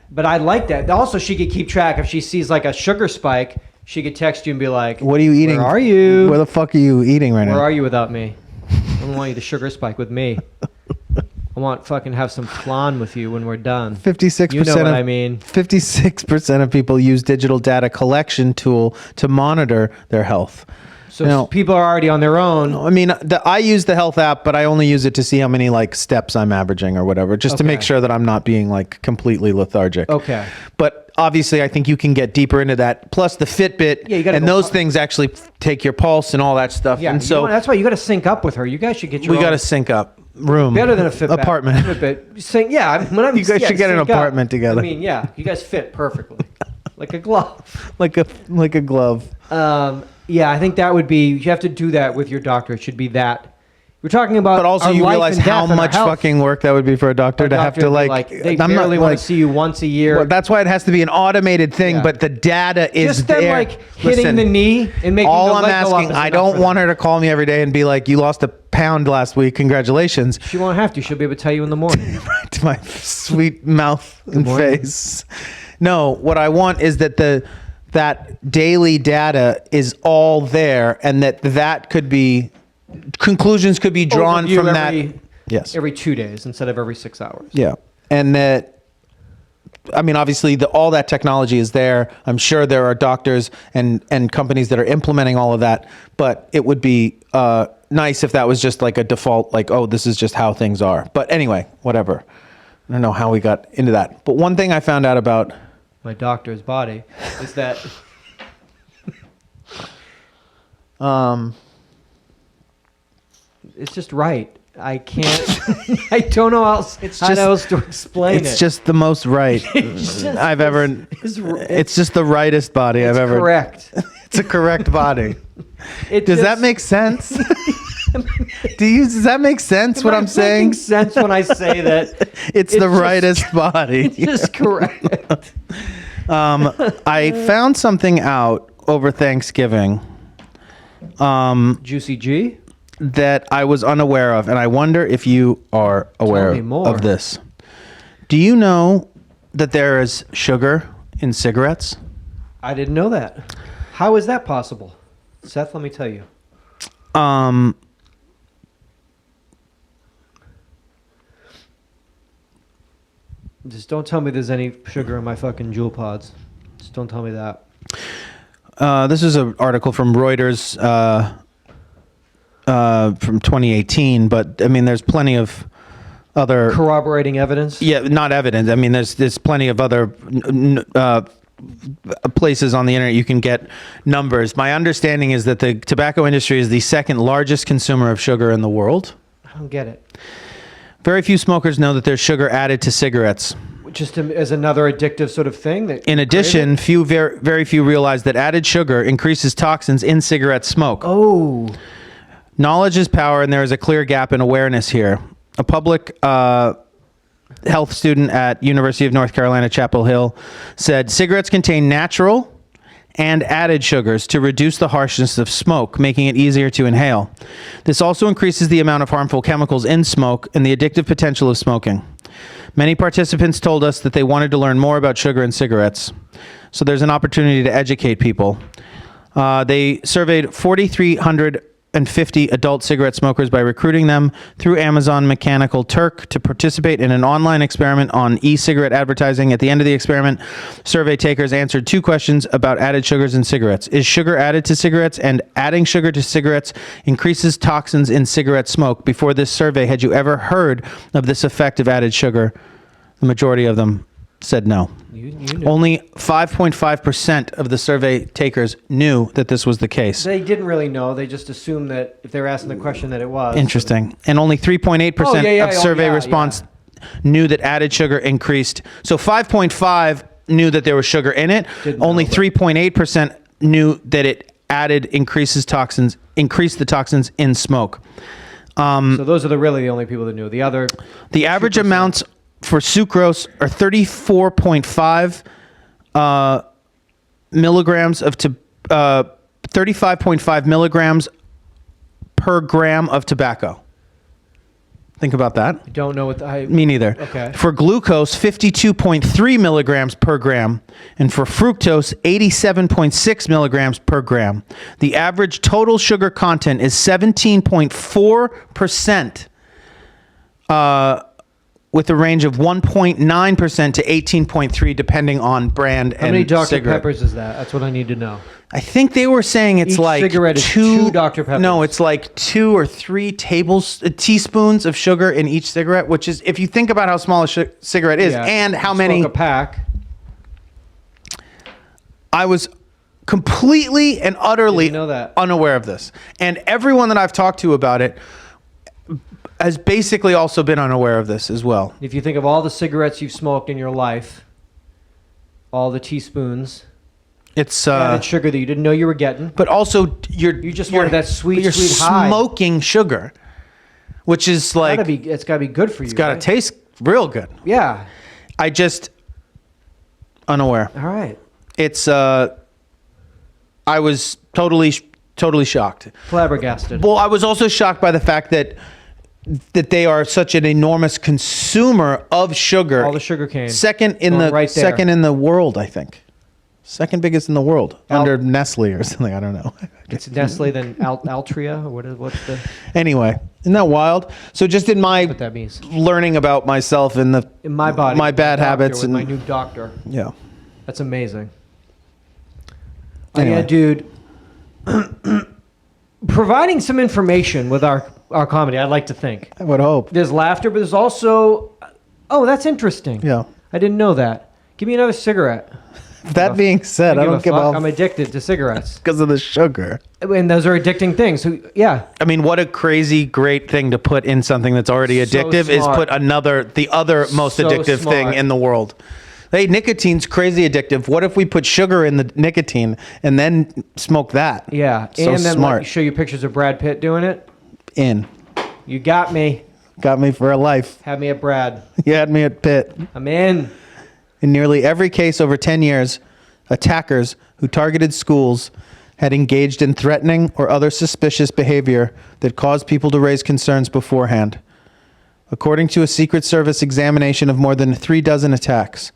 B: But I like that. Also, she could keep track. If she sees like a sugar spike, she could text you and be like,
A: what are you eating?
B: Where are you?
A: Where the fuck are you eating right now?
B: Where are you without me? I don't want you to sugar spike with me. I want fucking have some flan with you when we're done.
A: 56%.
B: You know what I mean.
A: 56% of people use digital data collection tool to monitor their health.
B: So people are already on their own.
A: I mean, I use the health app, but I only use it to see how many like steps I'm averaging or whatever, just to make sure that I'm not being like completely lethargic.
B: Okay.
A: But obviously, I think you can get deeper into that. Plus, the Fitbit and those things actually take your pulse and all that stuff.
B: Yeah,
A: and so
B: that's why you got to sync up with her. You guys should get your.
A: We got to sync up. Room
B: better than a Fitbit
A: apartment.
B: Fitbit. Sync, yeah,
A: you guys should get an apartment together.
B: I mean, yeah, you guys fit perfectly, like a glove.
A: like a glove.
B: Yeah, I think that would be. You have to do that with your doctor. It should be that. We're talking about.
A: But also, you realize how much fucking work that would be for a doctor to have to like.
B: They barely want to see you once a year.
A: Well, that's why it has to be an automated thing. Yeah. But the data is
B: just
A: there.
B: Them like hitting the knee and making
A: all
B: the
A: I'm
B: leg go
A: asking.
B: up
A: I don't want her to call me every day and be like, "You lost a pound last week. Congratulations."
B: She won't have to. She'll be able to tell you in the morning.
A: Right to my sweet mouth and face. No, what I want is that that daily data is all there, and that could be conclusions could be drawn from that.
B: Yes, every 2 days instead of every 6 hours.
A: Yeah, and that. I mean, obviously, all that technology is there. I'm sure there are doctors and companies that are implementing all of that. But it would be nice if that was just like a default, like, oh, this is just how things are. But anyway, whatever. I don't know how we got into that. But one thing I found out about
B: my doctor's body is that it's just right. I can't. I don't know how else to explain it.
A: It's just the most right I've ever. It's just the rightest body I've ever.
B: Correct.
A: It's a correct body. Does that make sense? Does that make sense? What I'm saying?
B: Makes sense when I say that.
A: It's the rightest body.
B: It's just correct.
A: I found something out over Thanksgiving.
B: Juicy G.
A: That I was unaware of, and I wonder if you are aware of this. Do you know that there is sugar in cigarettes?
B: I didn't know that. How is that possible? Seth, let me tell you. Just don't tell me there's any sugar in my fucking Juul pods. Just don't tell me that.
A: This is an article from Reuters from 2018, but I mean, there's plenty of other
B: corroborating evidence.
A: Yeah, not evidence. I mean, there's plenty of other places on the internet you can get numbers. My understanding is that the tobacco industry is the second largest consumer of sugar in the world.
B: I don't get it.
A: Very few smokers know that there's sugar added to cigarettes.
B: Just as another addictive sort of thing.
A: In addition, very few realize that added sugar increases toxins in cigarette smoke.
B: Oh.
A: Knowledge is power, and there is a clear gap in awareness here. A public health student at University of North Carolina, Chapel Hill, said cigarettes contain natural and added sugars to reduce the harshness of smoke, making it easier to inhale. This also increases the amount of harmful chemicals in smoke and the addictive potential of smoking. Many participants told us that they wanted to learn more about sugar in cigarettes, so there's an opportunity to educate people. They surveyed 4,350 adult cigarette smokers by recruiting them through Amazon Mechanical Turk to participate in an online experiment on e-cigarette advertising. At the end of the experiment, survey takers answered 2 questions about added sugars in cigarettes. Is sugar added to cigarettes, and adding sugar to cigarettes increases toxins in cigarette smoke? Before this survey, had you ever heard of this effect of added sugar? The majority of them said no. You knew. Only 5.5% of the survey takers knew that this was the case.
B: They didn't really know. They just assumed that if they were asking the question that it was.
A: Interesting. And only 3.8% of survey response knew that added sugar increased. So 5.5 knew that there was sugar in it. Only 3.8% knew that it increased the toxins in smoke.
B: So those are really the only people that knew. The
A: average amounts for sucrose are 34.5 milligrams of 35.5 milligrams per gram of tobacco. Think about that.
B: I don't know what
A: Me neither.
B: Okay.
A: For glucose, 52.3 milligrams per gram, and for fructose, 87.6 milligrams per gram. The average total sugar content is 17.4%. With a range of 1.9% to 18.3%, depending on brand and cigarette.
B: How many Dr. Peppers is that? That's what I need to know.
A: I think they were saying it's
B: Each
A: like
B: cigarette is 2 Dr. Peppers.
A: No, it's like 2 or 3 teaspoons of sugar in each cigarette, which is, if you think about how small a cigarette is and how many...
B: Smoke a pack.
A: I was completely and utterly unaware of this. And everyone that I've talked to about it has basically also been unaware of this as well.
B: If you think of all the cigarettes you've smoked in your life, all the teaspoons,
A: it's
B: added sugar that you didn't know you were getting.
A: But also, you
B: just wanted that sweet
A: high. You're smoking sugar, which is like
B: it's got to be good for you.
A: It's got to taste real good.
B: Yeah.
A: I just unaware.
B: All right.
A: It's I was totally shocked.
B: Flabbergasted.
A: Well, I was also shocked by the fact that they are such an enormous consumer of sugar.
B: All the sugar cane.
A: Second in the world, I think. Second biggest in the world, under Nestle or something. I don't know.
B: It's Nestle, then Altria, or what's the...
A: Anyway, isn't that wild? So just in my
B: What that means.
A: learning about myself and
B: In my body.
A: my bad
B: doctor
A: habits
B: with
A: and
B: my new doctor.
A: yeah.
B: That's amazing.
A: Anyway.
B: Yeah, dude. Providing some information with our comedy, I'd like to think.
A: I would hope.
B: There's laughter, but there's also... Oh, that's interesting.
A: Yeah.
B: I didn't know that. Give me another cigarette.
A: That being said, I don't give
B: fuck.
A: a
B: I'm addicted to cigarettes.
A: because of the sugar.
B: And those are addicting things. So, yeah.
A: I mean, what a crazy, great thing to put in something that's already
B: So
A: addictive is
B: smart.
A: put the other most
B: So
A: addictive thing
B: smart.
A: in the world. Hey, nicotine's crazy addictive. What if we put sugar in the nicotine and then smoke that?
B: Yeah.
A: So
B: and then
A: smart.
B: let me show you pictures of Brad Pitt doing it.
A: In.
B: You got me.
A: Got me for a life.
B: Have me at Brad.
A: You had me at Pitt.
B: I'm in.
A: In nearly every case over 10 years, attackers who targeted schools had engaged in threatening or other suspicious behavior that caused people to raise concerns beforehand. According to a Secret Service examination of more than 36 attacks,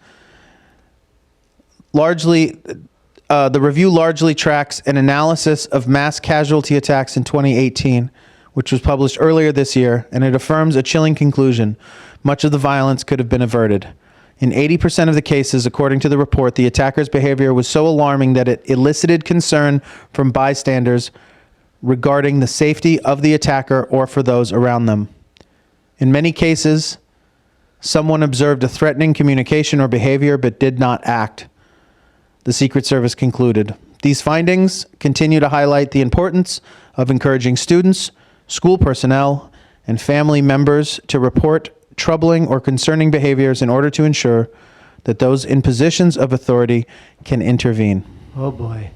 A: the review largely tracks an analysis of mass casualty attacks in 2018, which was published earlier this year, and it affirms a chilling conclusion. Much of the violence could have been averted. In 80% of the cases, according to the report, the attacker's behavior was so alarming that it elicited concern from bystanders regarding the safety of the attacker or for those around them. In many cases, someone observed a threatening communication or behavior but did not act, the Secret Service concluded. These findings continue to highlight the importance of encouraging students, school personnel, and family members to report troubling or concerning behaviors in order to ensure that those in positions of authority can intervene.
B: Oh, boy.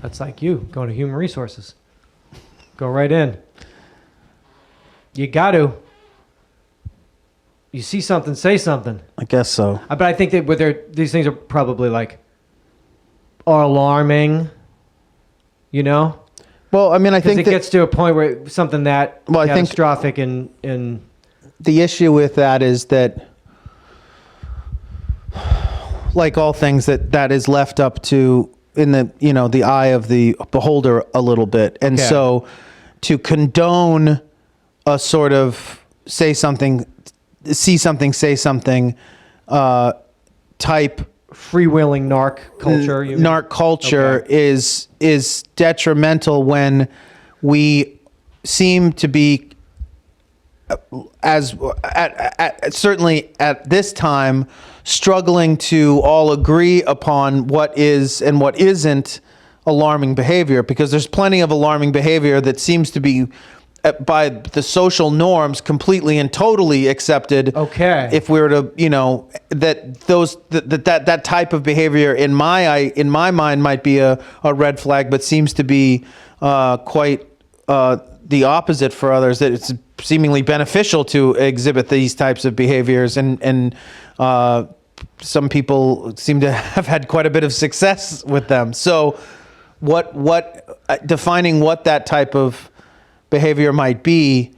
B: That's like you going to human resources. Go right in. You got to. You see something, say something.
A: I guess so.
B: But I think that these things are probably are alarming, you know?
A: Well, I mean, I
B: Because
A: think
B: it gets to a point where something that
A: Well, I think-
B: catastrophic and
A: the issue with that is that, like all things, that is left up to the eye of the beholder a little bit, and
B: Okay.
A: so to condone a sort of say something, see something, say something type
B: freewheeling narc culture. You mean?
A: narc culture
B: Okay.
A: is detrimental when we seem to be certainly at this time struggling to all agree upon what is and what isn't alarming behavior, because there's plenty of alarming behavior that seems to be by the social norms completely and totally accepted.
B: Okay.
A: If we were to, that type of behavior in my mind might be a red flag, but seems to be quite the opposite for others, that it's seemingly beneficial to exhibit these types of behaviors, and some people seem to have had quite a bit of success with them. So defining what that type of behavior might be,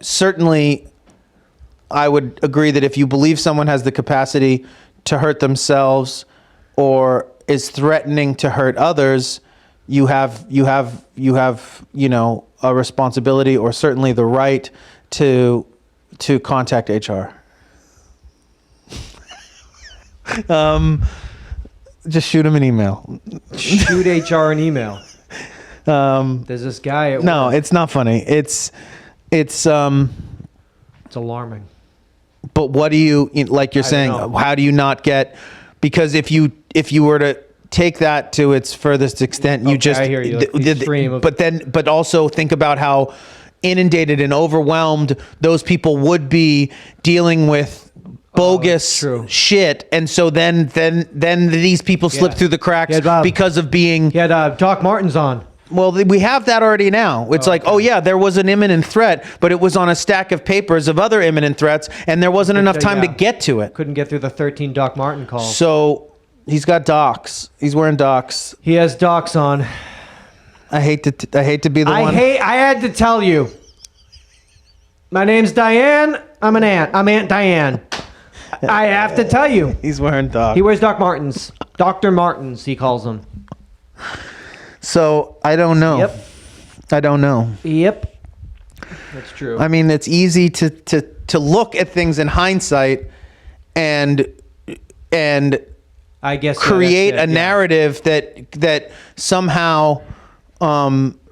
A: certainly I would agree that if you believe someone has the capacity to hurt themselves or is threatening to hurt others, you have a responsibility, or certainly the right to contact HR. Just shoot him an email.
B: Shoot HR an email. There's this guy at
A: No,
B: work.
A: it's not funny. It's
B: It's alarming.
A: but what do you, like you're
B: I
A: saying,
B: don't know.
A: how do you not get, because if you were to take that to its furthest extent, you
B: Okay,
A: just
B: I hear you, like the extreme of-
A: but also think about how inundated and overwhelmed those people would be dealing with bogus
B: true.
A: shit, and so then these people slip
B: Yeah.
A: through the cracks
B: Yeah, Bob.
A: because of being.
B: He had Doc Martens on.
A: Well, we have that already now. It's like, oh yeah, there was an imminent threat, but it was on a stack of papers of other imminent threats, and there wasn't enough time to
B: yeah.
A: get to it.
B: Couldn't get through the 13 Doc Marten calls.
A: So he's got docs. He's wearing docs.
B: He has docs on.
A: I hate to be the one.
B: I had to tell you. My name's Diane. I'm Aunt Diane. I have to tell you.
A: He's wearing Doc.
B: He wears Doc Martens. Dr. Martens, he calls them.
A: So I don't know.
B: Yep.
A: I don't know.
B: Yep. That's true.
A: I mean, it's easy to look at things in hindsight and
B: I guess
A: create
B: that's it,
A: a narrative that somehow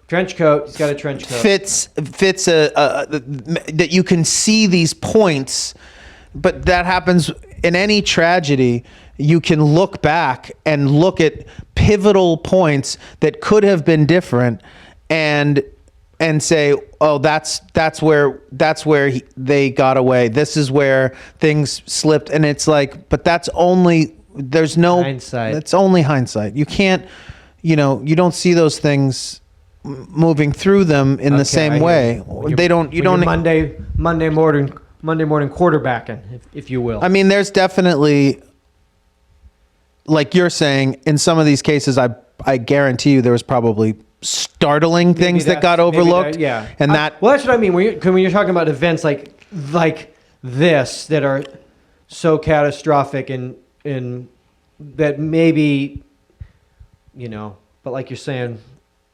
B: trench coat. He's got a trench coat.
A: fits that you can see these points, but that happens in any tragedy. You can look back and look at pivotal points that could have been different, and say, oh, that's where they got away. This is where things slipped, and it's like, but that's only there's no
B: hindsight.
A: That's only hindsight. You can't, you don't see those things moving through them in the same way. They don't. You don't.
B: Monday morning quarterbacking, if you will.
A: I mean, there's definitely, like you're saying, in some of these cases, I guarantee you there was probably startling things that got overlooked. And
B: well, that's what I mean. When you're talking about events like this that are so catastrophic and that maybe, but like you're saying,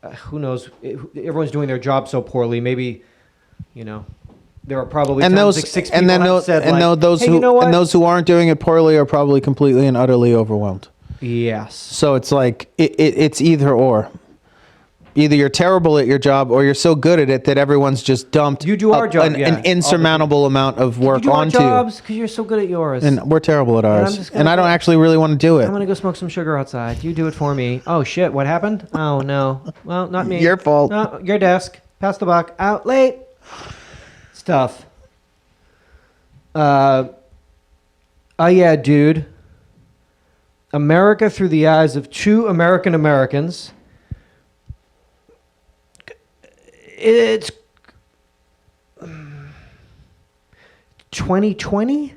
B: who knows? Everyone's doing their job so poorly. Maybe, there are probably those
A: who aren't doing it poorly are probably completely and utterly overwhelmed.
B: Yes.
A: So it's like it's either or. Either you're terrible at your job or you're so good at it that everyone's just dumped
B: you do our job,
A: an insurmountable amount of work onto you.
B: Because you're so good at yours.
A: And we're terrible at ours. And I don't actually really want to do it.
B: I'm going to go smoke some sugar outside. You do it for me. Oh, shit. What happened? Oh, no. Well, not me.
A: Your fault.
B: No, your desk. Pass the buck. Out late. Stuff. Oh, yeah, dude. America through the eyes of two American Americans. It's 2020?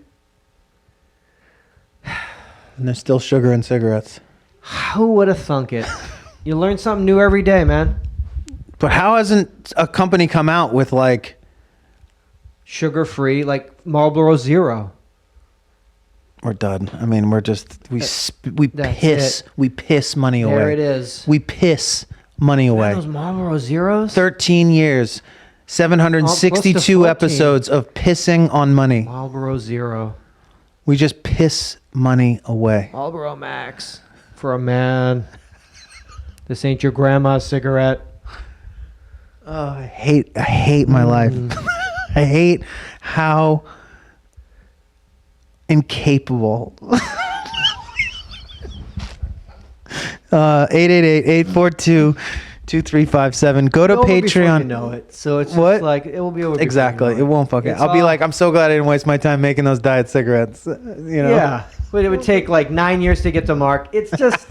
A: And there's still sugar in cigarettes.
B: Who would have thunk it? You learn something new every day, man.
A: But how hasn't a company come out with like
B: sugar-free, like Marlboro Zero?
A: We're done. I mean, we piss money away.
B: There it is.
A: We piss money away.
B: Those Marlboro Zeros?
A: 13 years, 762 episodes of pissing on money.
B: Marlboro Zero.
A: We just piss money away.
B: Marlboro Max for a man. This ain't your grandma's cigarette.
A: Oh, I hate my life. I hate how incapable. 888-842-2357. Go to Patreon.
B: Know it. So it's just like it will be over.
A: Exactly. It won't fucking. I'll be like, I'm so glad I didn't waste my time making those diet cigarettes.
B: Yeah. But it would take like 9 years to get to Mark. It's just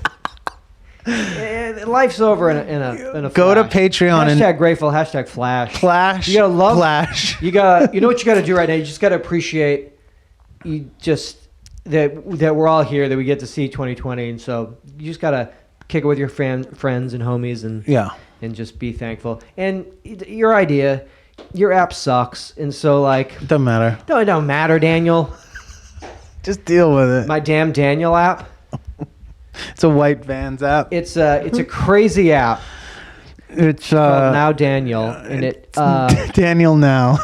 B: life's over in a
A: Go
B: flash.
A: to Patreon
B: hashtag
A: and
B: grateful, hashtag flash.
A: Flash.
B: You gotta love
A: Flash.
B: You know what you gotta do right now? You just gotta appreciate that we're all here, that we get to see 2020, and so you just gotta kick it with your friends and homies and just be thankful. And your app sucks, and so like
A: Doesn't matter.
B: No, it don't matter, Daniel.
A: Just deal with it.
B: My damn Daniel app.
A: It's a white Vans app.
B: It's a crazy app.
A: It's
B: called Now Daniel, and it
A: Daniel Now.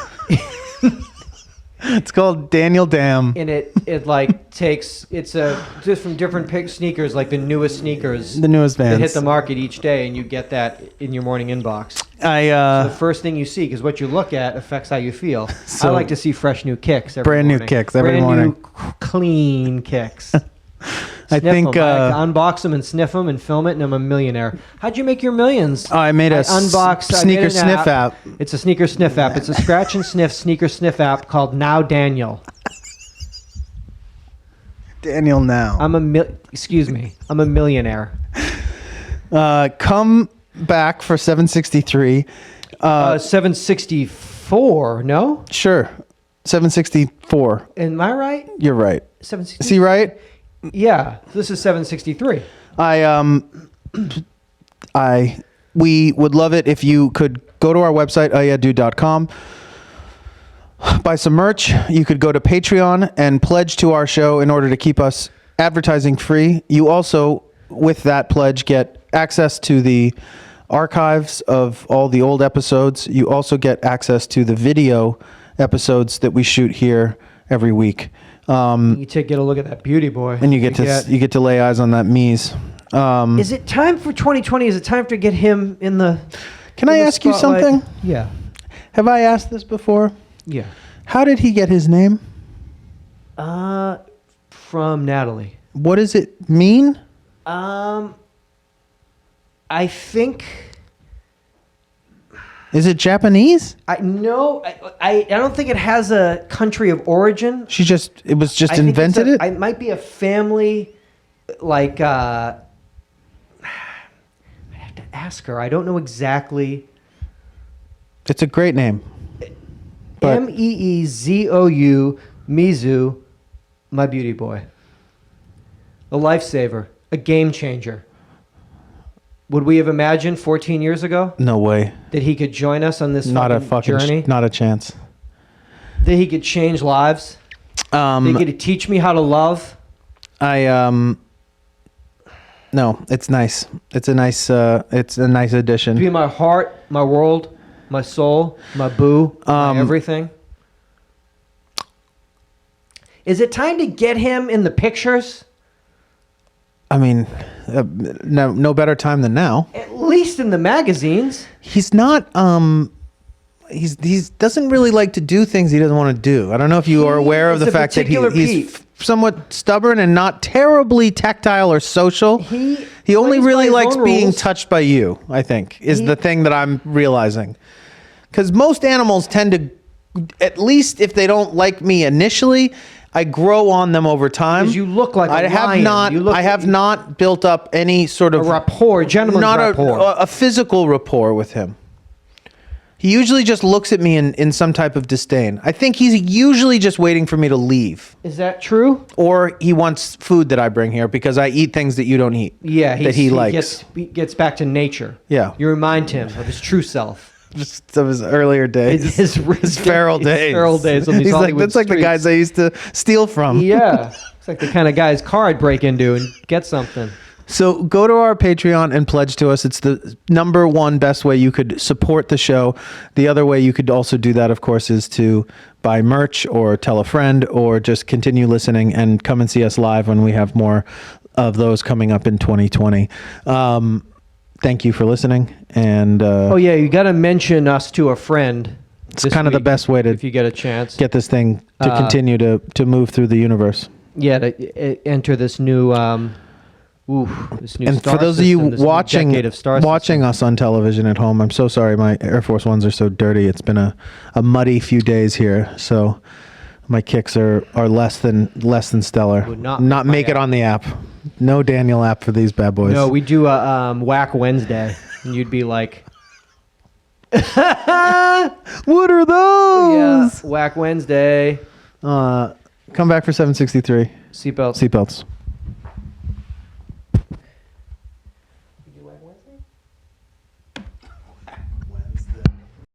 A: It's called Daniel Dam.
B: And it like takes just from different sneakers, like the newest sneakers,
A: the newest Vans
B: that hit the market each day, and you get that in your morning inbox.
A: So
B: the first thing you see, because what you look at affects how you feel. I like to see fresh new kicks every
A: brand
B: morning.
A: New kicks every morning.
B: Brand new clean kicks.
A: I think
B: I like to unbox them and sniff them and film it, and I'm a millionaire. How'd you make your millions?
A: Oh, I made a sneaker sniff app.
B: It's a sneaker sniff app. It's a scratch and sniff sneaker sniff app called Now Daniel.
A: Daniel Now.
B: I'm a millionaire.
A: Come back for 763.
B: 764, no?
A: Sure. 764.
B: Am I right?
A: You're right.
B: 763.
A: Is he right?
B: Yeah, this is 763.
A: We would love it if you could go to our website, UhhYeahDude.com. buy some merch. You could go to Patreon and pledge to our show in order to keep us advertising free. You also, with that pledge, get access to the archives of all the old episodes. You also get access to the video episodes that we shoot here every week.
B: You get a look at that beauty boy.
A: And you get to lay eyes on that Mies.
B: Is it time for 2020? Is it time to get him in the
A: Can I ask you
B: spotlight?
A: something?
B: Yeah.
A: Have I asked this before?
B: Yeah.
A: How did he get his name?
B: From Natalie.
A: What does it mean?
B: I think
A: Is it Japanese?
B: I don't think it has a country of origin.
A: It was just
B: I think
A: invented it?
B: It might be a family, like, I have to ask her. I don't know exactly.
A: It's a great name. But
B: Meezou, Mizu, my beauty boy. A lifesaver, a game changer. Would we have imagined 14 years ago
A: no way.
B: that he could join us on this
A: Not a fucking
B: journey?
A: not a chance.
B: That he could change lives? That he could teach me how to love?
A: No, it's nice. It's a nice addition.
B: Be my heart, my world, my soul, my boo, my everything. Is it time to get him in the pictures?
A: I mean, no better time than now.
B: At least in the magazines.
A: He's not he's doesn't really like to do things he doesn't want to do. I don't know if you are aware of
B: is
A: the
B: a
A: fact that
B: particular
A: he's somewhat stubborn and not terribly tactile or social. He only
B: plays by
A: really
B: his
A: likes
B: own
A: being
B: rules.
A: touched by you, I think, is the thing that I'm realizing. Because most animals tend to, at least if they don't like me initially, I grow on them over time.
B: Because you look like a
A: I have
B: lion.
A: not. I have not built up any sort of
B: rapport, gentleman's rapport.
A: a physical rapport with him. He usually just looks at me in some type of disdain. I think he's usually just waiting for me to leave.
B: Is that true?
A: Or he wants food that I bring here because I eat things that you don't eat.
B: Yeah,
A: that he likes.
B: Gets back to nature.
A: Yeah.
B: You remind him of his true self.
A: Just of his earlier days.
B: His
A: feral days.
B: Feral days on these
A: He's like,
B: Hollywood
A: that's like the
B: streets.
A: guys I used to steal from.
B: Yeah. It's like the kind of guy's car I'd break into and get something.
A: So go to our Patreon and pledge to us. It's the number one best way you could support the show. The other way you could also do that, of course, is to buy merch or tell a friend or just continue listening and come and see us live when we have more of those coming up in 2020. Thank you for listening. And
B: Oh, yeah, you got to mention us to a friend.
A: it's kind of the best way to
B: if you get a chance.
A: get this thing to continue to move through the universe.
B: Yeah, to enter this new this new
A: And
B: star
A: for those of you
B: system, this new decade of star
A: watching us on television at home, I'm so sorry my Air Force Ones are so dirty. It's been a muddy few days here, so my kicks are less than stellar.
B: Would not
A: Not
B: make
A: make
B: my
A: it on the app. No Daniel app for these bad boys.
B: No, we do a Whack Wednesday, and you'd be like,
A: What are
B: yeah,
A: those?
B: Whack Wednesday.
A: Come back for 763.
B: Seatbelts.
A: Seatbelts.